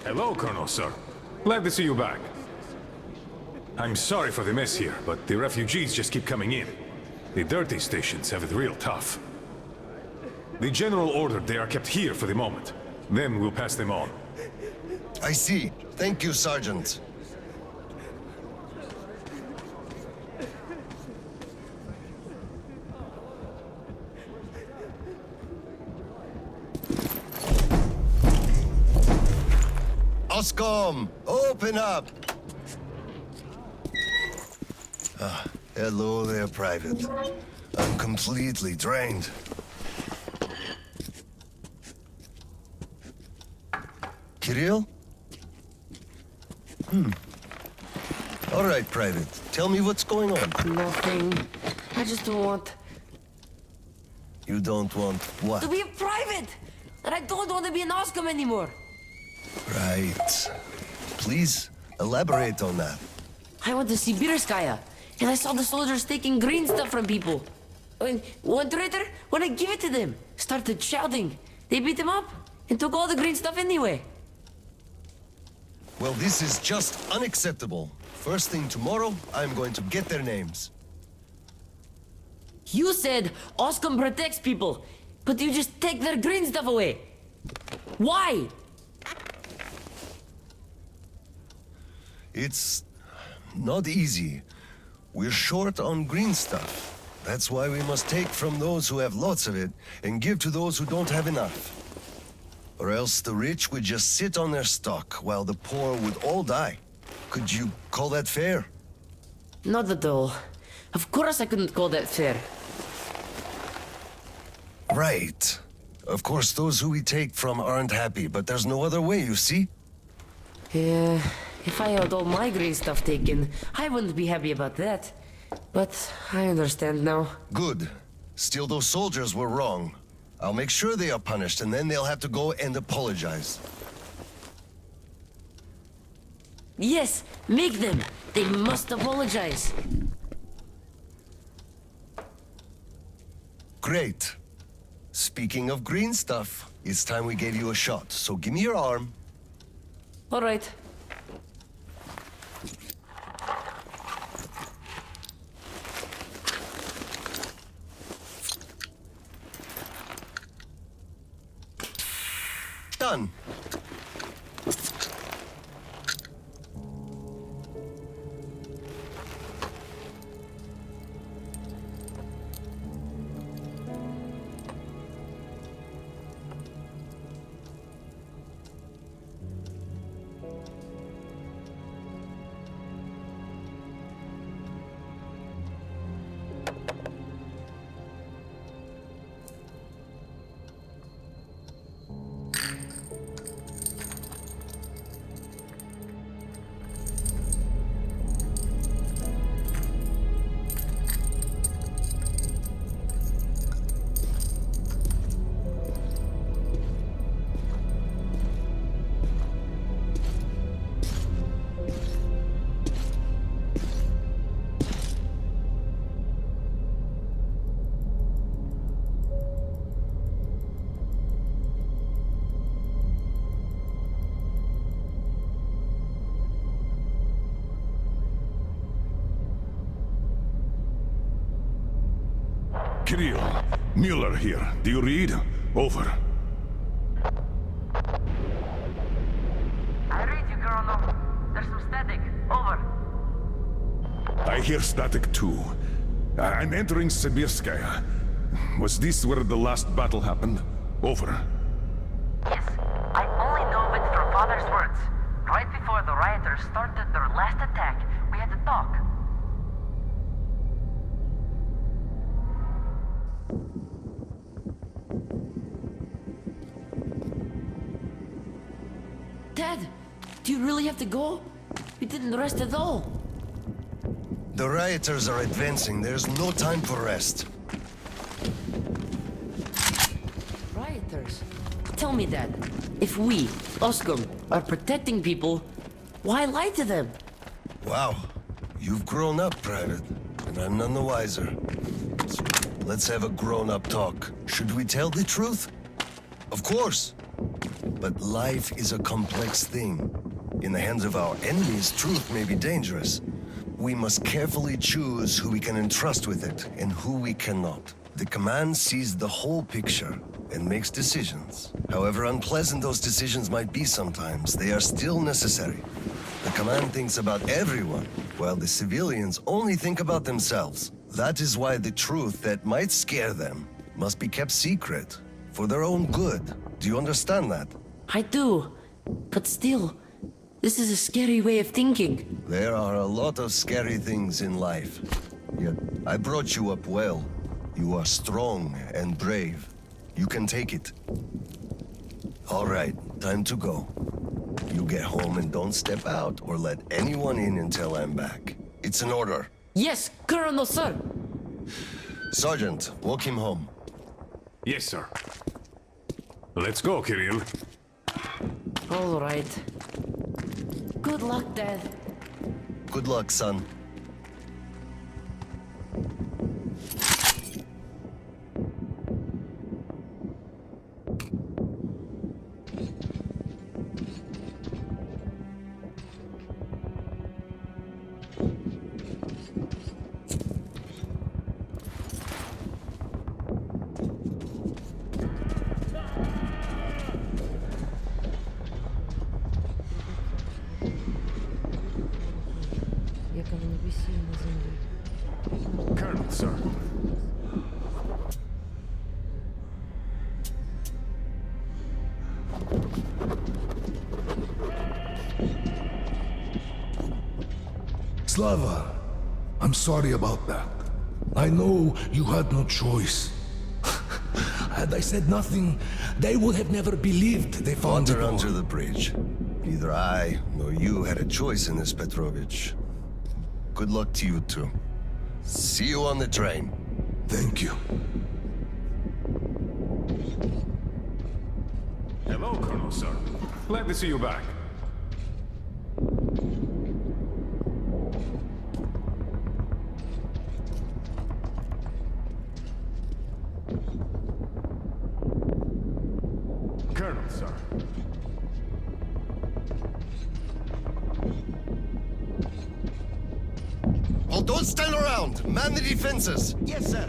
Hello, Colonel, sir. Glad to see you back. I'm sorry for the mess here, but the refugees just keep coming in. The dirty stations have it real tough. The general ordered they are kept here for the moment. Then we'll pass them on. I see. Thank you, Sergeant. Oscom, open up! Hello there, Private. I'm completely drained. Kirill? All right, Private. Tell me what's going on. Nothing. I just don't want You don't want what? to be a private! And I don't want to be an Oscom anymore! Right. Please, elaborate on that. I went to Sibirskaya, and I saw the soldiers taking green stuff from people. And one traitor, when I give it to them, started shouting. They beat him up and took all the green stuff anyway. Well, this is just unacceptable. First thing tomorrow, I'm going to get their names. You said Oscom protects people, but you just take their green stuff away. Why? It's not easy. We're short on green stuff. That's why we must take from those who have lots of it and give to those who don't have enough. Or else the rich would just sit on their stock while the poor would all die. Could you call that fair? Not at all. Of course I couldn't call that fair. Right. Of course, those who we take from aren't happy, but there's no other way, you see? Yeah, if I had all my green stuff taken, I wouldn't be happy about that. But I understand now. Good. Still, those soldiers were wrong. I'll make sure they are punished, and then they'll have to go and apologize. Yes, make them. They must apologize. Great. Speaking of green stuff, it's time we gave you a shot, so give me your arm. All right. Done. Kirill, Mueller here. Do you read? Over. I read you, Colonel. There's some static. Over. I hear static too. I'm entering Sibirskaya. Was this where the last battle happened? Over. Yes, I only know of it from Father's words. Right before the rioters started their last attack, we had to talk. Dad, do you really have to go? We didn't rest at all. The rioters are advancing. There's no time for rest. Rioters? tell me that? If we, Oscom, are protecting people, why lie to them? Wow. You've grown up, Private, and I'm none the wiser. So let's have a grown-up talk. Should we tell the truth? Of course. But life is a complex thing. In the hands of our enemies, truth may be dangerous. We must carefully choose who we can entrust with it and who we cannot. The command sees the whole picture and makes decisions. However unpleasant those decisions might be sometimes, they are still necessary. The command thinks about everyone, while the civilians only think about themselves. That is why the truth that might scare them must be kept secret, for their own good. Do you understand that? I do. But still, this is a scary way of thinking. There are a lot of scary things in life. Yet, I brought you up well. You are strong and brave. You can take it. All right, time to go. You get home and don't step out or let anyone in until I'm back. It's an order. Yes, Colonel, sir. Sergeant, walk him home. Yes, sir. Let's go, Kirill. All right. Good luck, Dad. Good luck, son. Colonel, sir. Slava, I'm sorry about that. I know you had no choice. Had I said nothing, they would have never believed they found Water it all. under the bridge. Neither I nor you had a choice in this, Petrovich. Good luck to you two. See you on the train. Thank you. Hello, Colonel, sir. Glad to see you back. Colonel, sir. Well, don't stand around! Man the defenses! Yes, sir.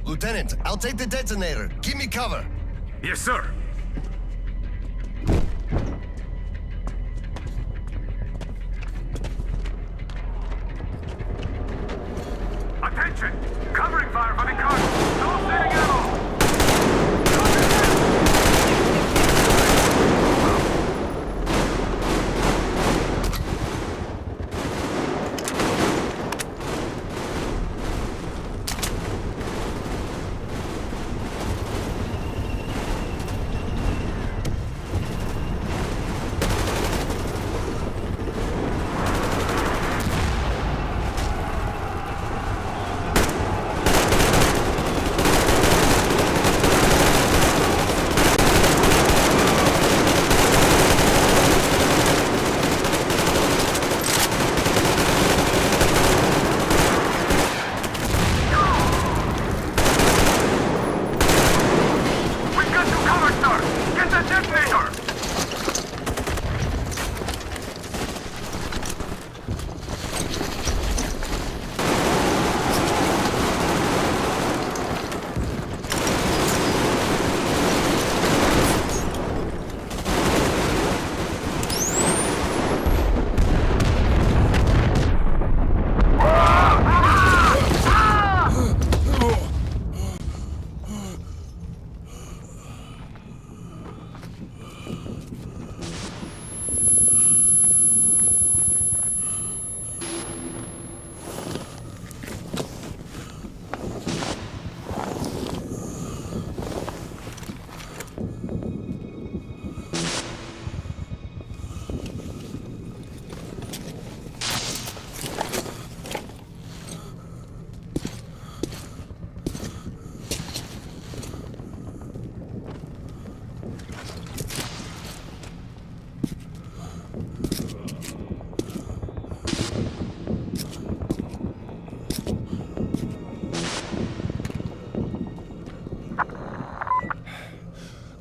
Lieutenant, I'll take the detonator. Give me cover. Yes, sir. Attention! Covering fire for the car! No setting ammo!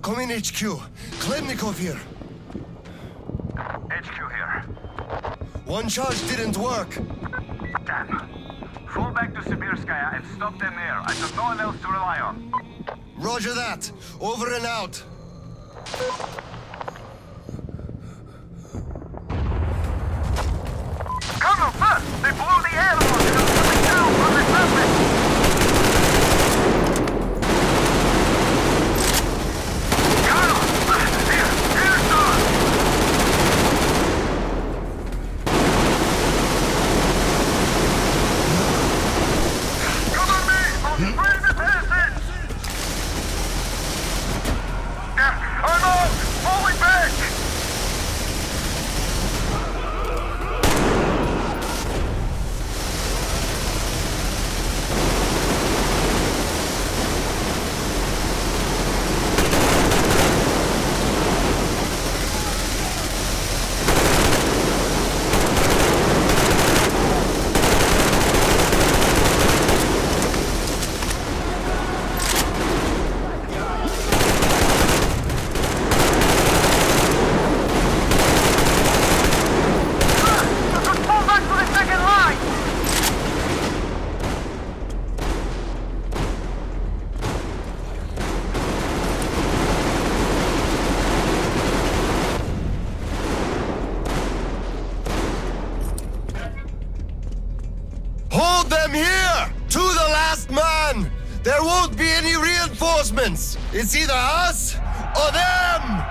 Come in, HQ. Khlebnikov here. HQ here. One charge didn't work. Damn. Fall back to Sibirskaya and stop them there. I've got no one else to rely on. Roger that. Over and out. Colonel, sir! They blew the air lock and it's coming down from the surface! There won't be any reinforcements! It's either us or them!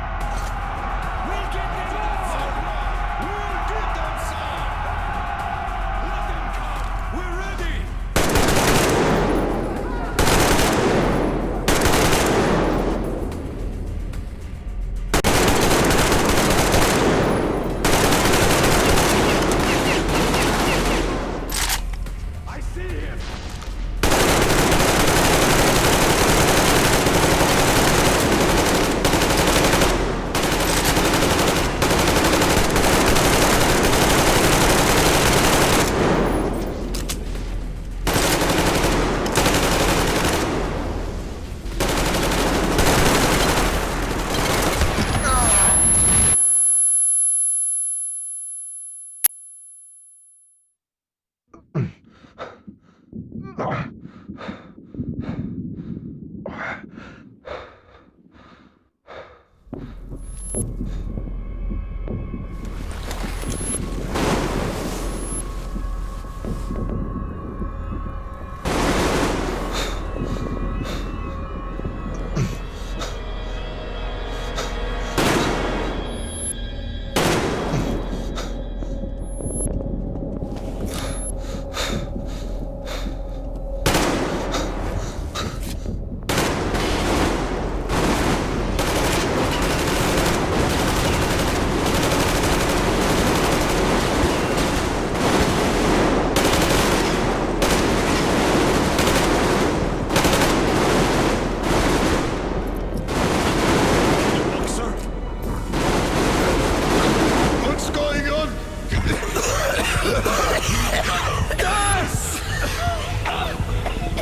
Gas!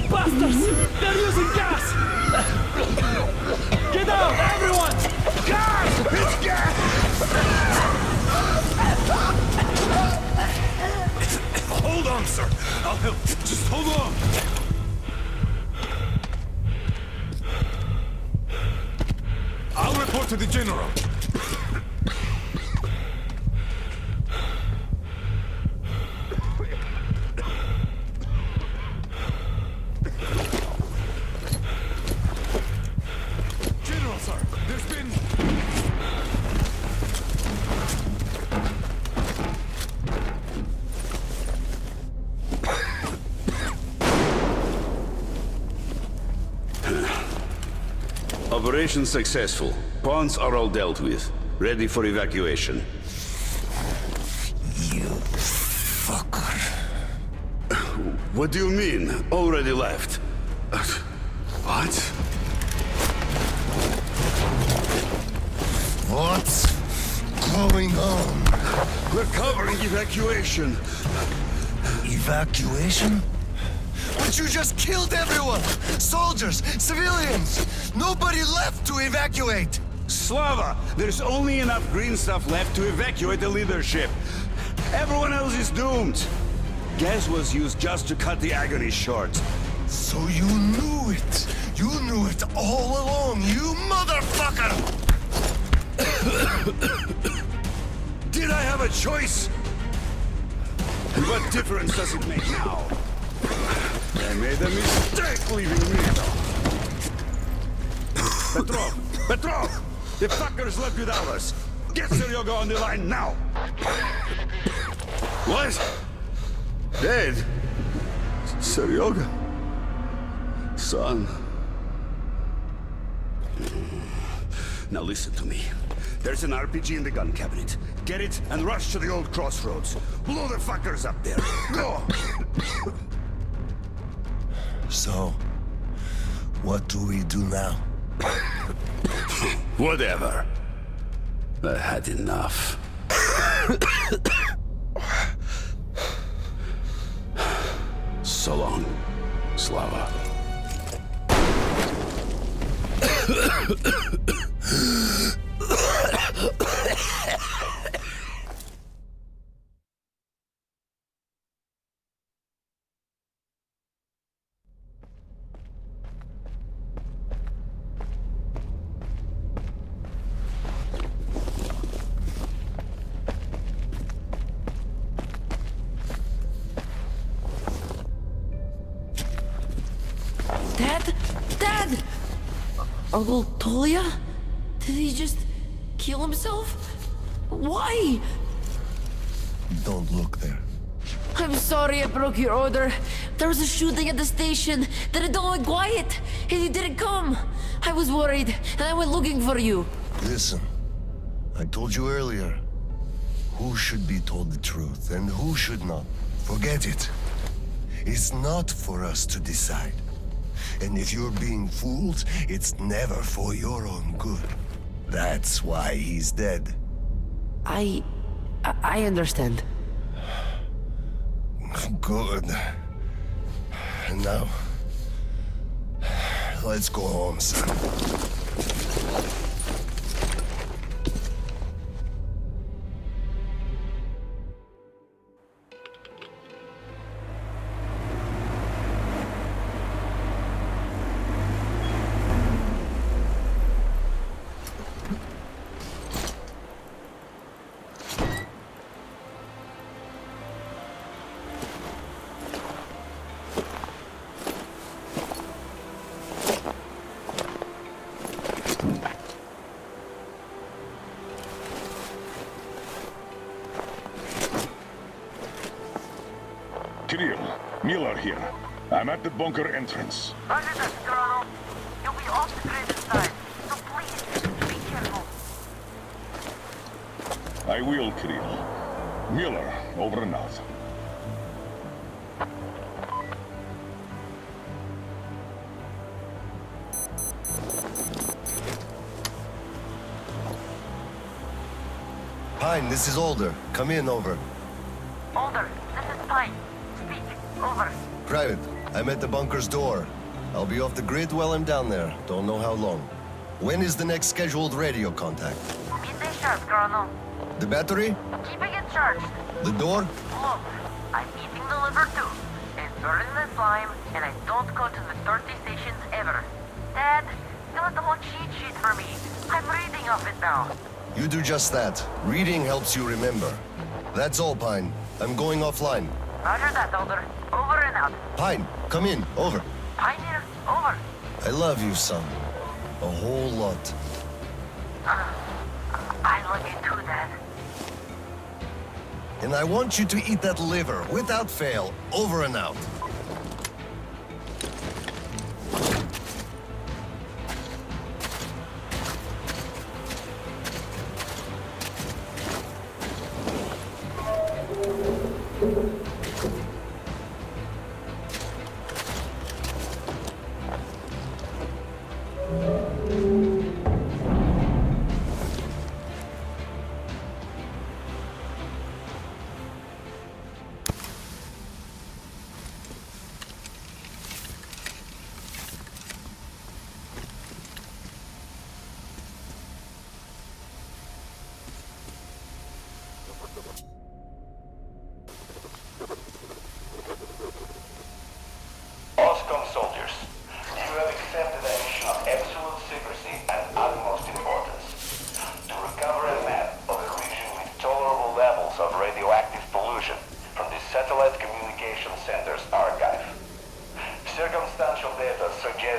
Bastards! They're using gas! Get out, everyone! Gas! It's gas! Hold on, sir. I'll help. Just hold on. I'll report to the general. General, sir, there's been... Operation successful. Pawns are all dealt with. Ready for evacuation. You fucker. What do you mean? Already left? What? What's going on? We're covering evacuation. Evacuation? But you just killed everyone! Soldiers, civilians! Nobody left to evacuate! Slava, there's only enough green stuff left to evacuate the leadership. Everyone else is doomed. Gas was used just to cut the agony short. So you knew it! You knew it all along, you motherfucker! Did I have a choice? And what difference does it make now? I made a mistake leaving Mito. Petrov! The fuckers left without us. Get Seryoga on the line now! What? Dead? Seryoga? Son? Now listen to me. There's an RPG in the gun cabinet. Get it and rush to the old crossroads. Blow the fuckers up there. Go! So, what do we do now? Whatever. I had enough. So long, Slava. Dad! Uncle Tolia? Did he just kill himself? Why? Don't look there. I'm sorry I broke your order. There was a shooting at the station. Then it all went quiet, and you didn't come. I was worried, and I went looking for you. Listen, I told you earlier, who should be told the truth and who should not. Forget it. It's not for us to decide. And if you're being fooled, it's never for your own good. That's why he's dead. I understand. Good. And now, let's go home, son. Kirill, Miller here. I'm at the bunker entrance. Roger that, Colonel. You'll be off the grid inside, so please, be careful. I will, Kirill. Miller, over and out. Pine, this is Alder. Come in, over. Alder, this is Pine. Speak. Over. Private, I'm at the bunker's door. I'll be off the grid while I'm down there. Don't know how long. When is the next scheduled radio contact? Midday sharp, Colonel. The battery? Keeping it charged. The door? Look, I'm eating the liver too. And burning the slime, and I don't go to the 30 stations ever. Dad, fill out the whole cheat sheet for me. I'm reading off it now. You do just that. Reading helps you remember. That's all, Pine. I'm going offline. Roger that, Alder. Over and out. Pine, come in. Over. Pine here. Over. I love you, son. A whole lot. I love you too, Dad. And I want you to eat that liver, without fail. Over and out.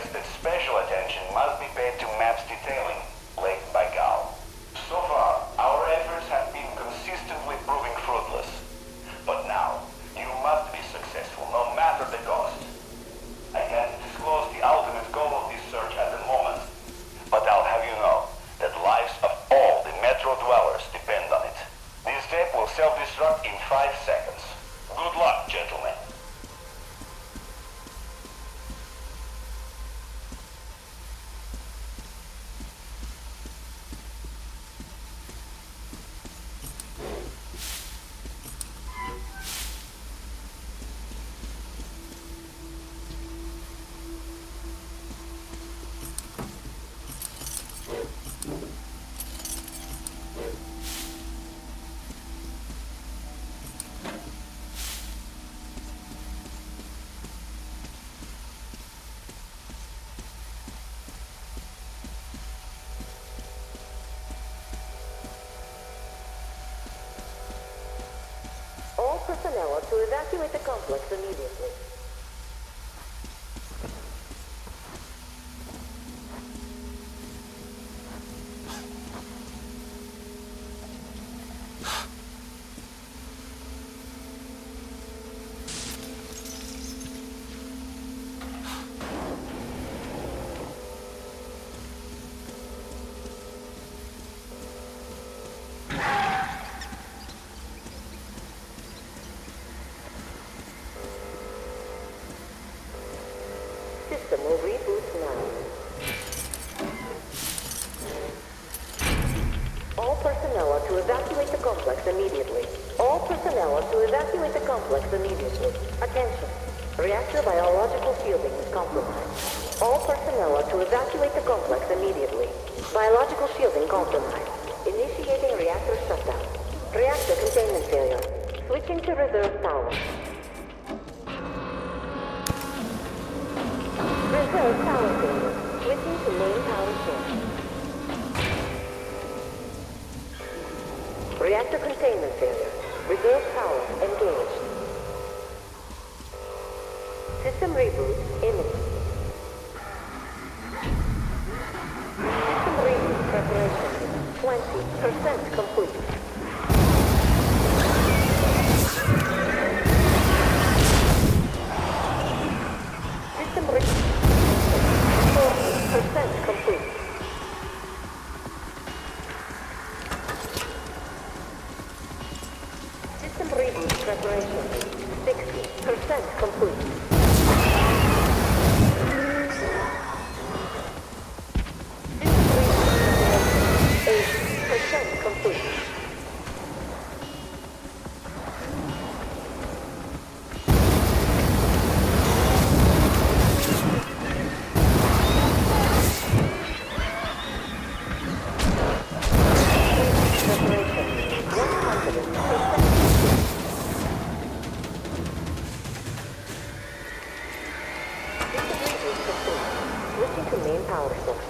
stress that special attention must be paid to maps detailing, led by Gal. So far, our efforts have been consistently proving fruitless. But now, you must be successful, no matter the cost. I can't disclose the ultimate goal of this search at the moment, but I'll have you know that lives of all the Metro dwellers depend on it. This tape will self-destruct in 5 seconds. Good luck, gentlemen. All personnel are to evacuate the complex immediately. System will reboot now. All personnel are to evacuate the complex immediately. All personnel are to evacuate the complex immediately. Attention. Reactor biological shielding is compromised. All personnel are to evacuate the complex immediately. Biological shielding compromised. Initiating reactor shutdown. Reactor containment failure. Switching to reserve power. Reserve power failure. Switching to main power source. Reactor containment failure. Reserve power engaged. System reboot imminent. System reboot preparation 20% complete. System reboot 40% complete. System reboot preparation 60% complete. Switching to main power source.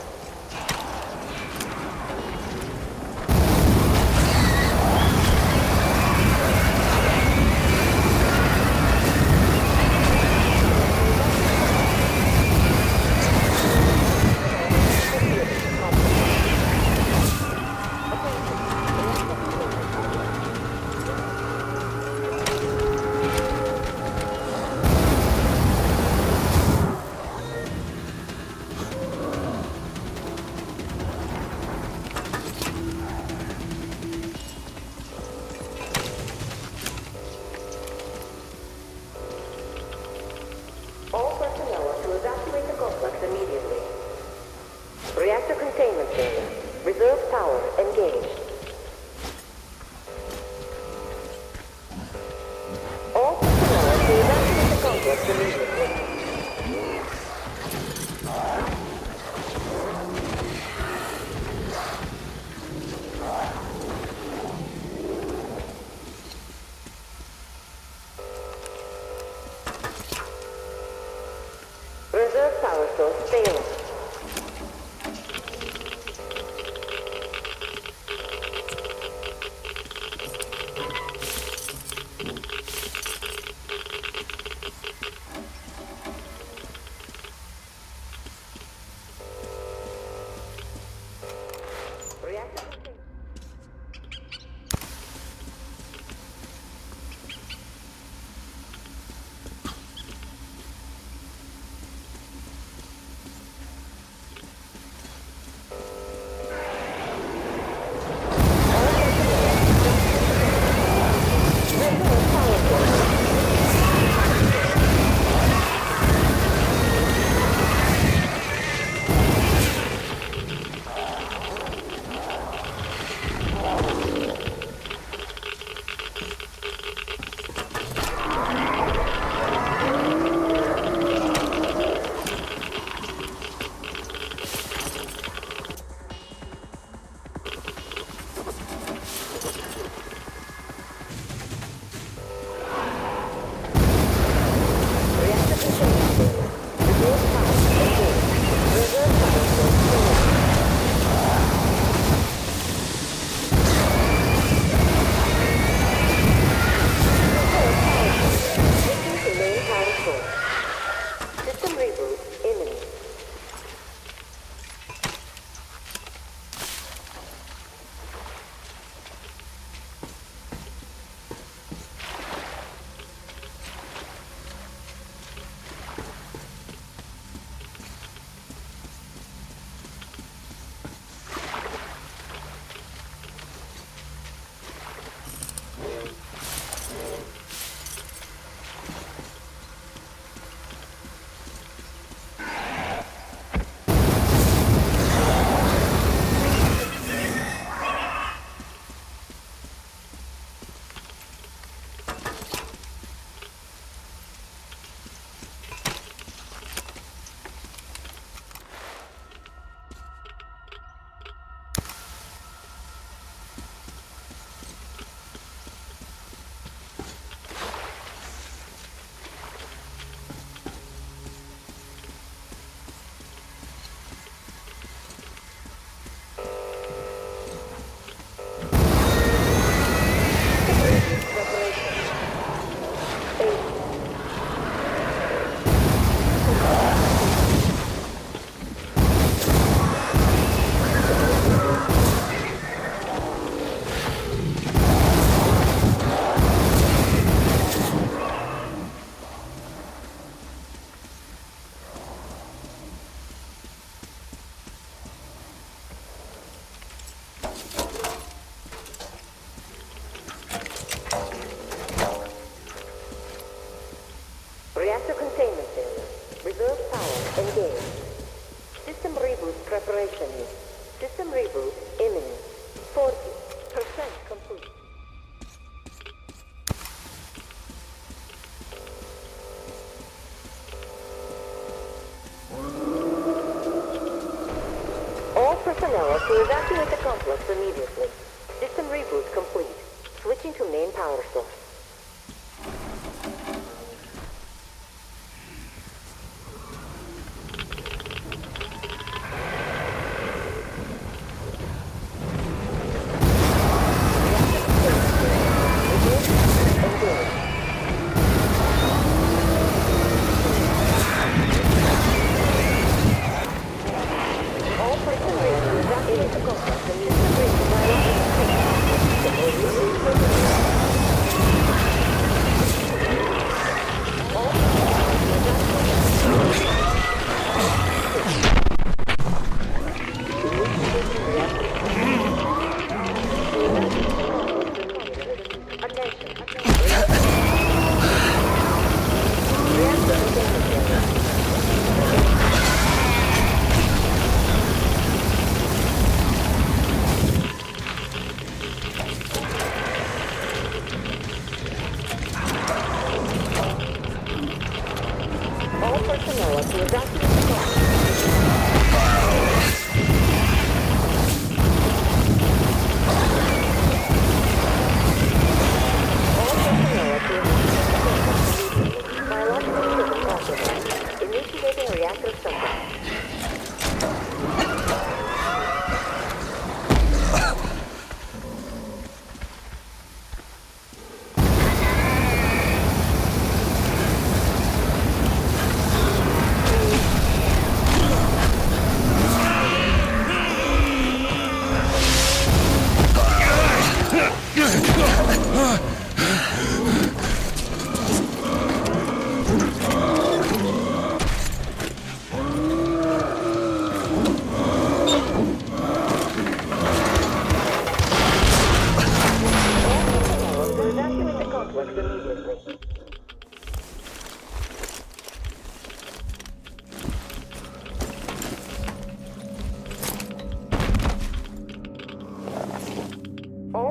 All personnel are to evacuate the complex immediately. Reactor containment failure. Reserve power engaged. All personnel are to evacuate the complex immediately. Reserve power source failing. Reactor containment failure. Reserve power engaged. System reboot preparation. System reboot imminent. 40% complete. All personnel are to evacuate the complex immediately. System reboot complete. Switching to main power source.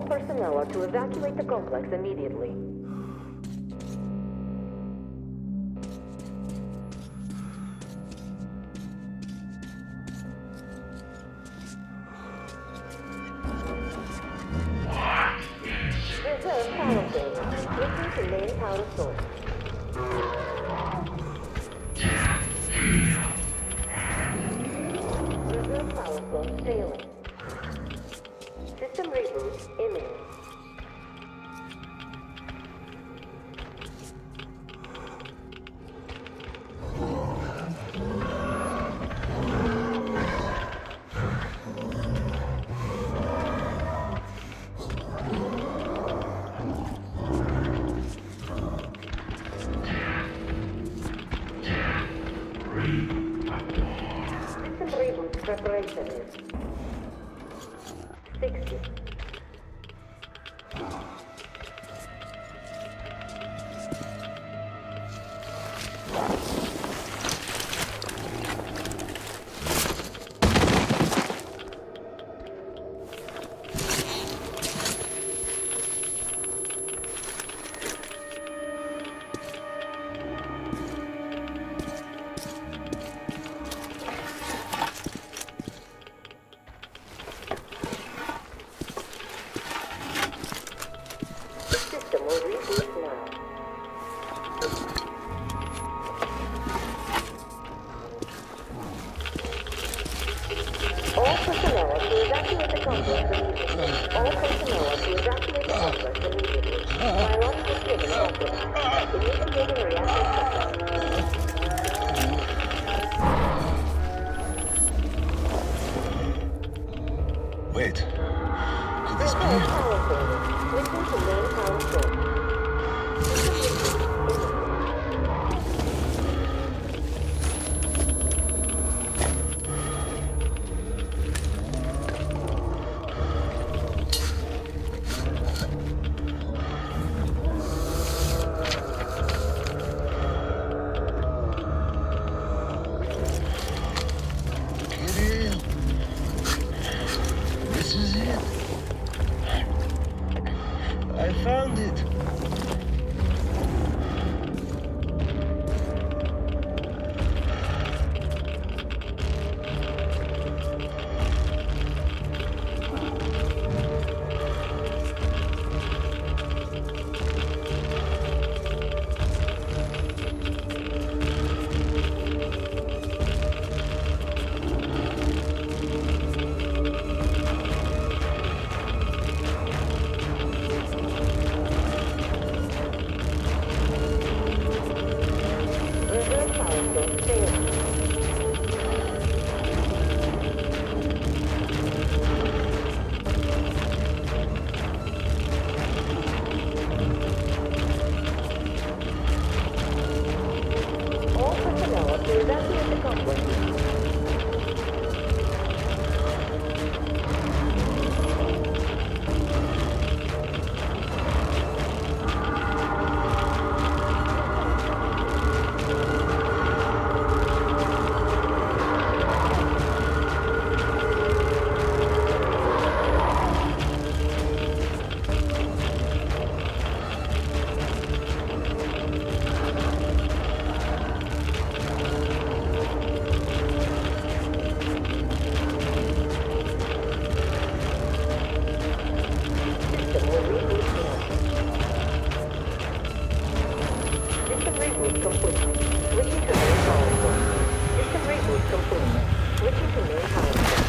personnel are to evacuate the complex immediately. Reserve power failure. Switching to main power source. Reserve power source failing. System reboot imminent. System reboot preparation is 60. System will reboot now. All personnel are to evacuate the complex immediately. All personnel are to evacuate the complex immediately. Biological signal compromised. Initiating reactor shutdown. Wait. Could this be? Power failure. Switching to main power source. Kirill. This is it. I found it. Reserve power source failing. All personnel are to evacuate the complex. System will reboot now. System reboot complete. Switching to main power source. System reboot complete. Switching to main power source.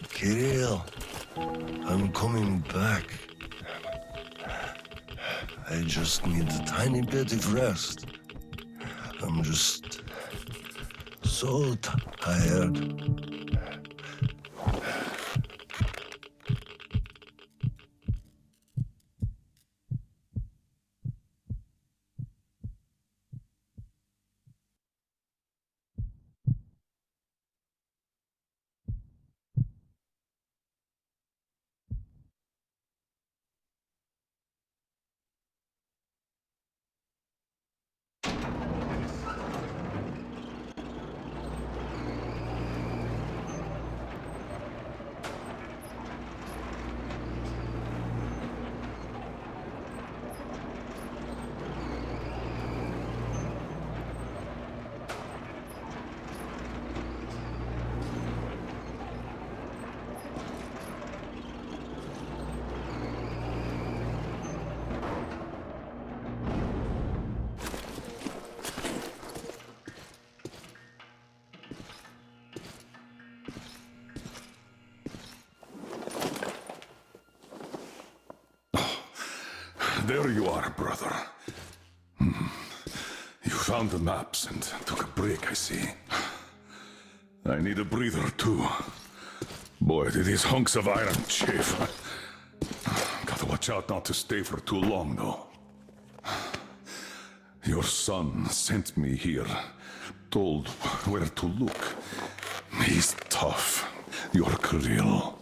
Kirill, I'm coming back. I just need a tiny bit of rest. I'm just so tired. There you are, brother. You found the maps and took a break, I see. I need a breather, too. Boy, do these hunks of iron chafe. Gotta watch out not to stay for too long, though. Your son sent me here, told where to look. He's tough, your Kirill.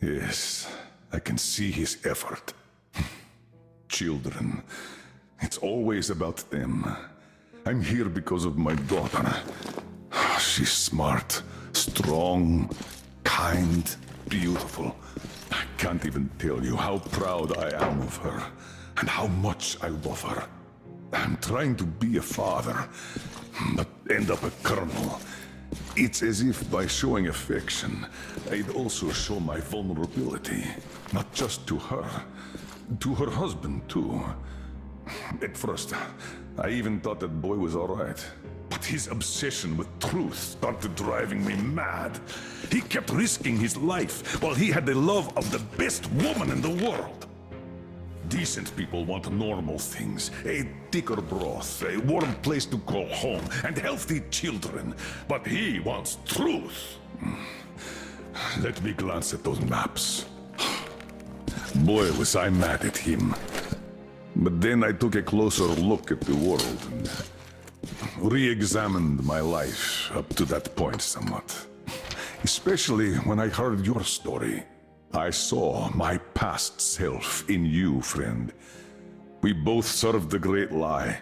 Yes, I can see his effort. Children, it's always about them. I'm here because of my daughter. She's smart, strong, kind, beautiful. I can't even tell you how proud I am of her and how much I love her. I'm trying to be a father, but end up a colonel. It's as if by showing affection, I'd also show my vulnerability, not just to her, to her husband, too. At first, I even thought that boy was all right. But his obsession with truth started driving me mad. He kept risking his life while he had the love of the best woman in the world. Decent people want normal things. A thicker broth, a warm place to call home, and healthy children. But he wants truth. Let me glance at those maps. Boy, was I mad at him. But then I took a closer look at the world and re-examined my life up to that point somewhat. Especially when I heard your story. I saw my past self in you, friend. We both served the great lie,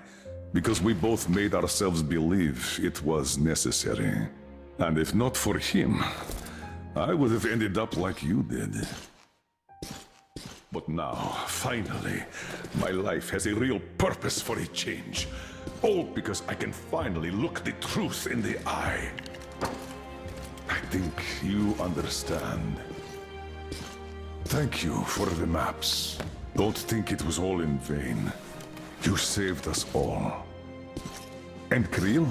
because we both made ourselves believe it was necessary. And if not for him, I would have ended up like you did. But now, finally, my life has a real purpose for a change. All because I can finally look the truth in the eye. I think you understand. Thank you for the maps. Don't think it was all in vain. You saved us all. And Kirill,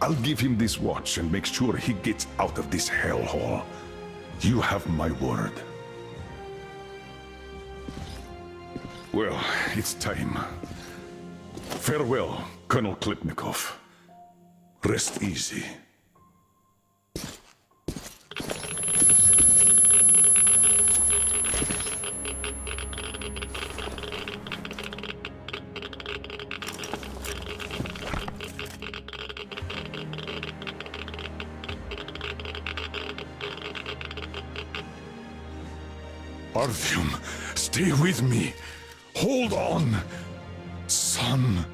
I'll give him this watch and make sure he gets out of this hellhole. You have my word. Well, it's time. Farewell, Colonel Klipnikov. Rest easy. Artyom, stay with me. Hold on, son.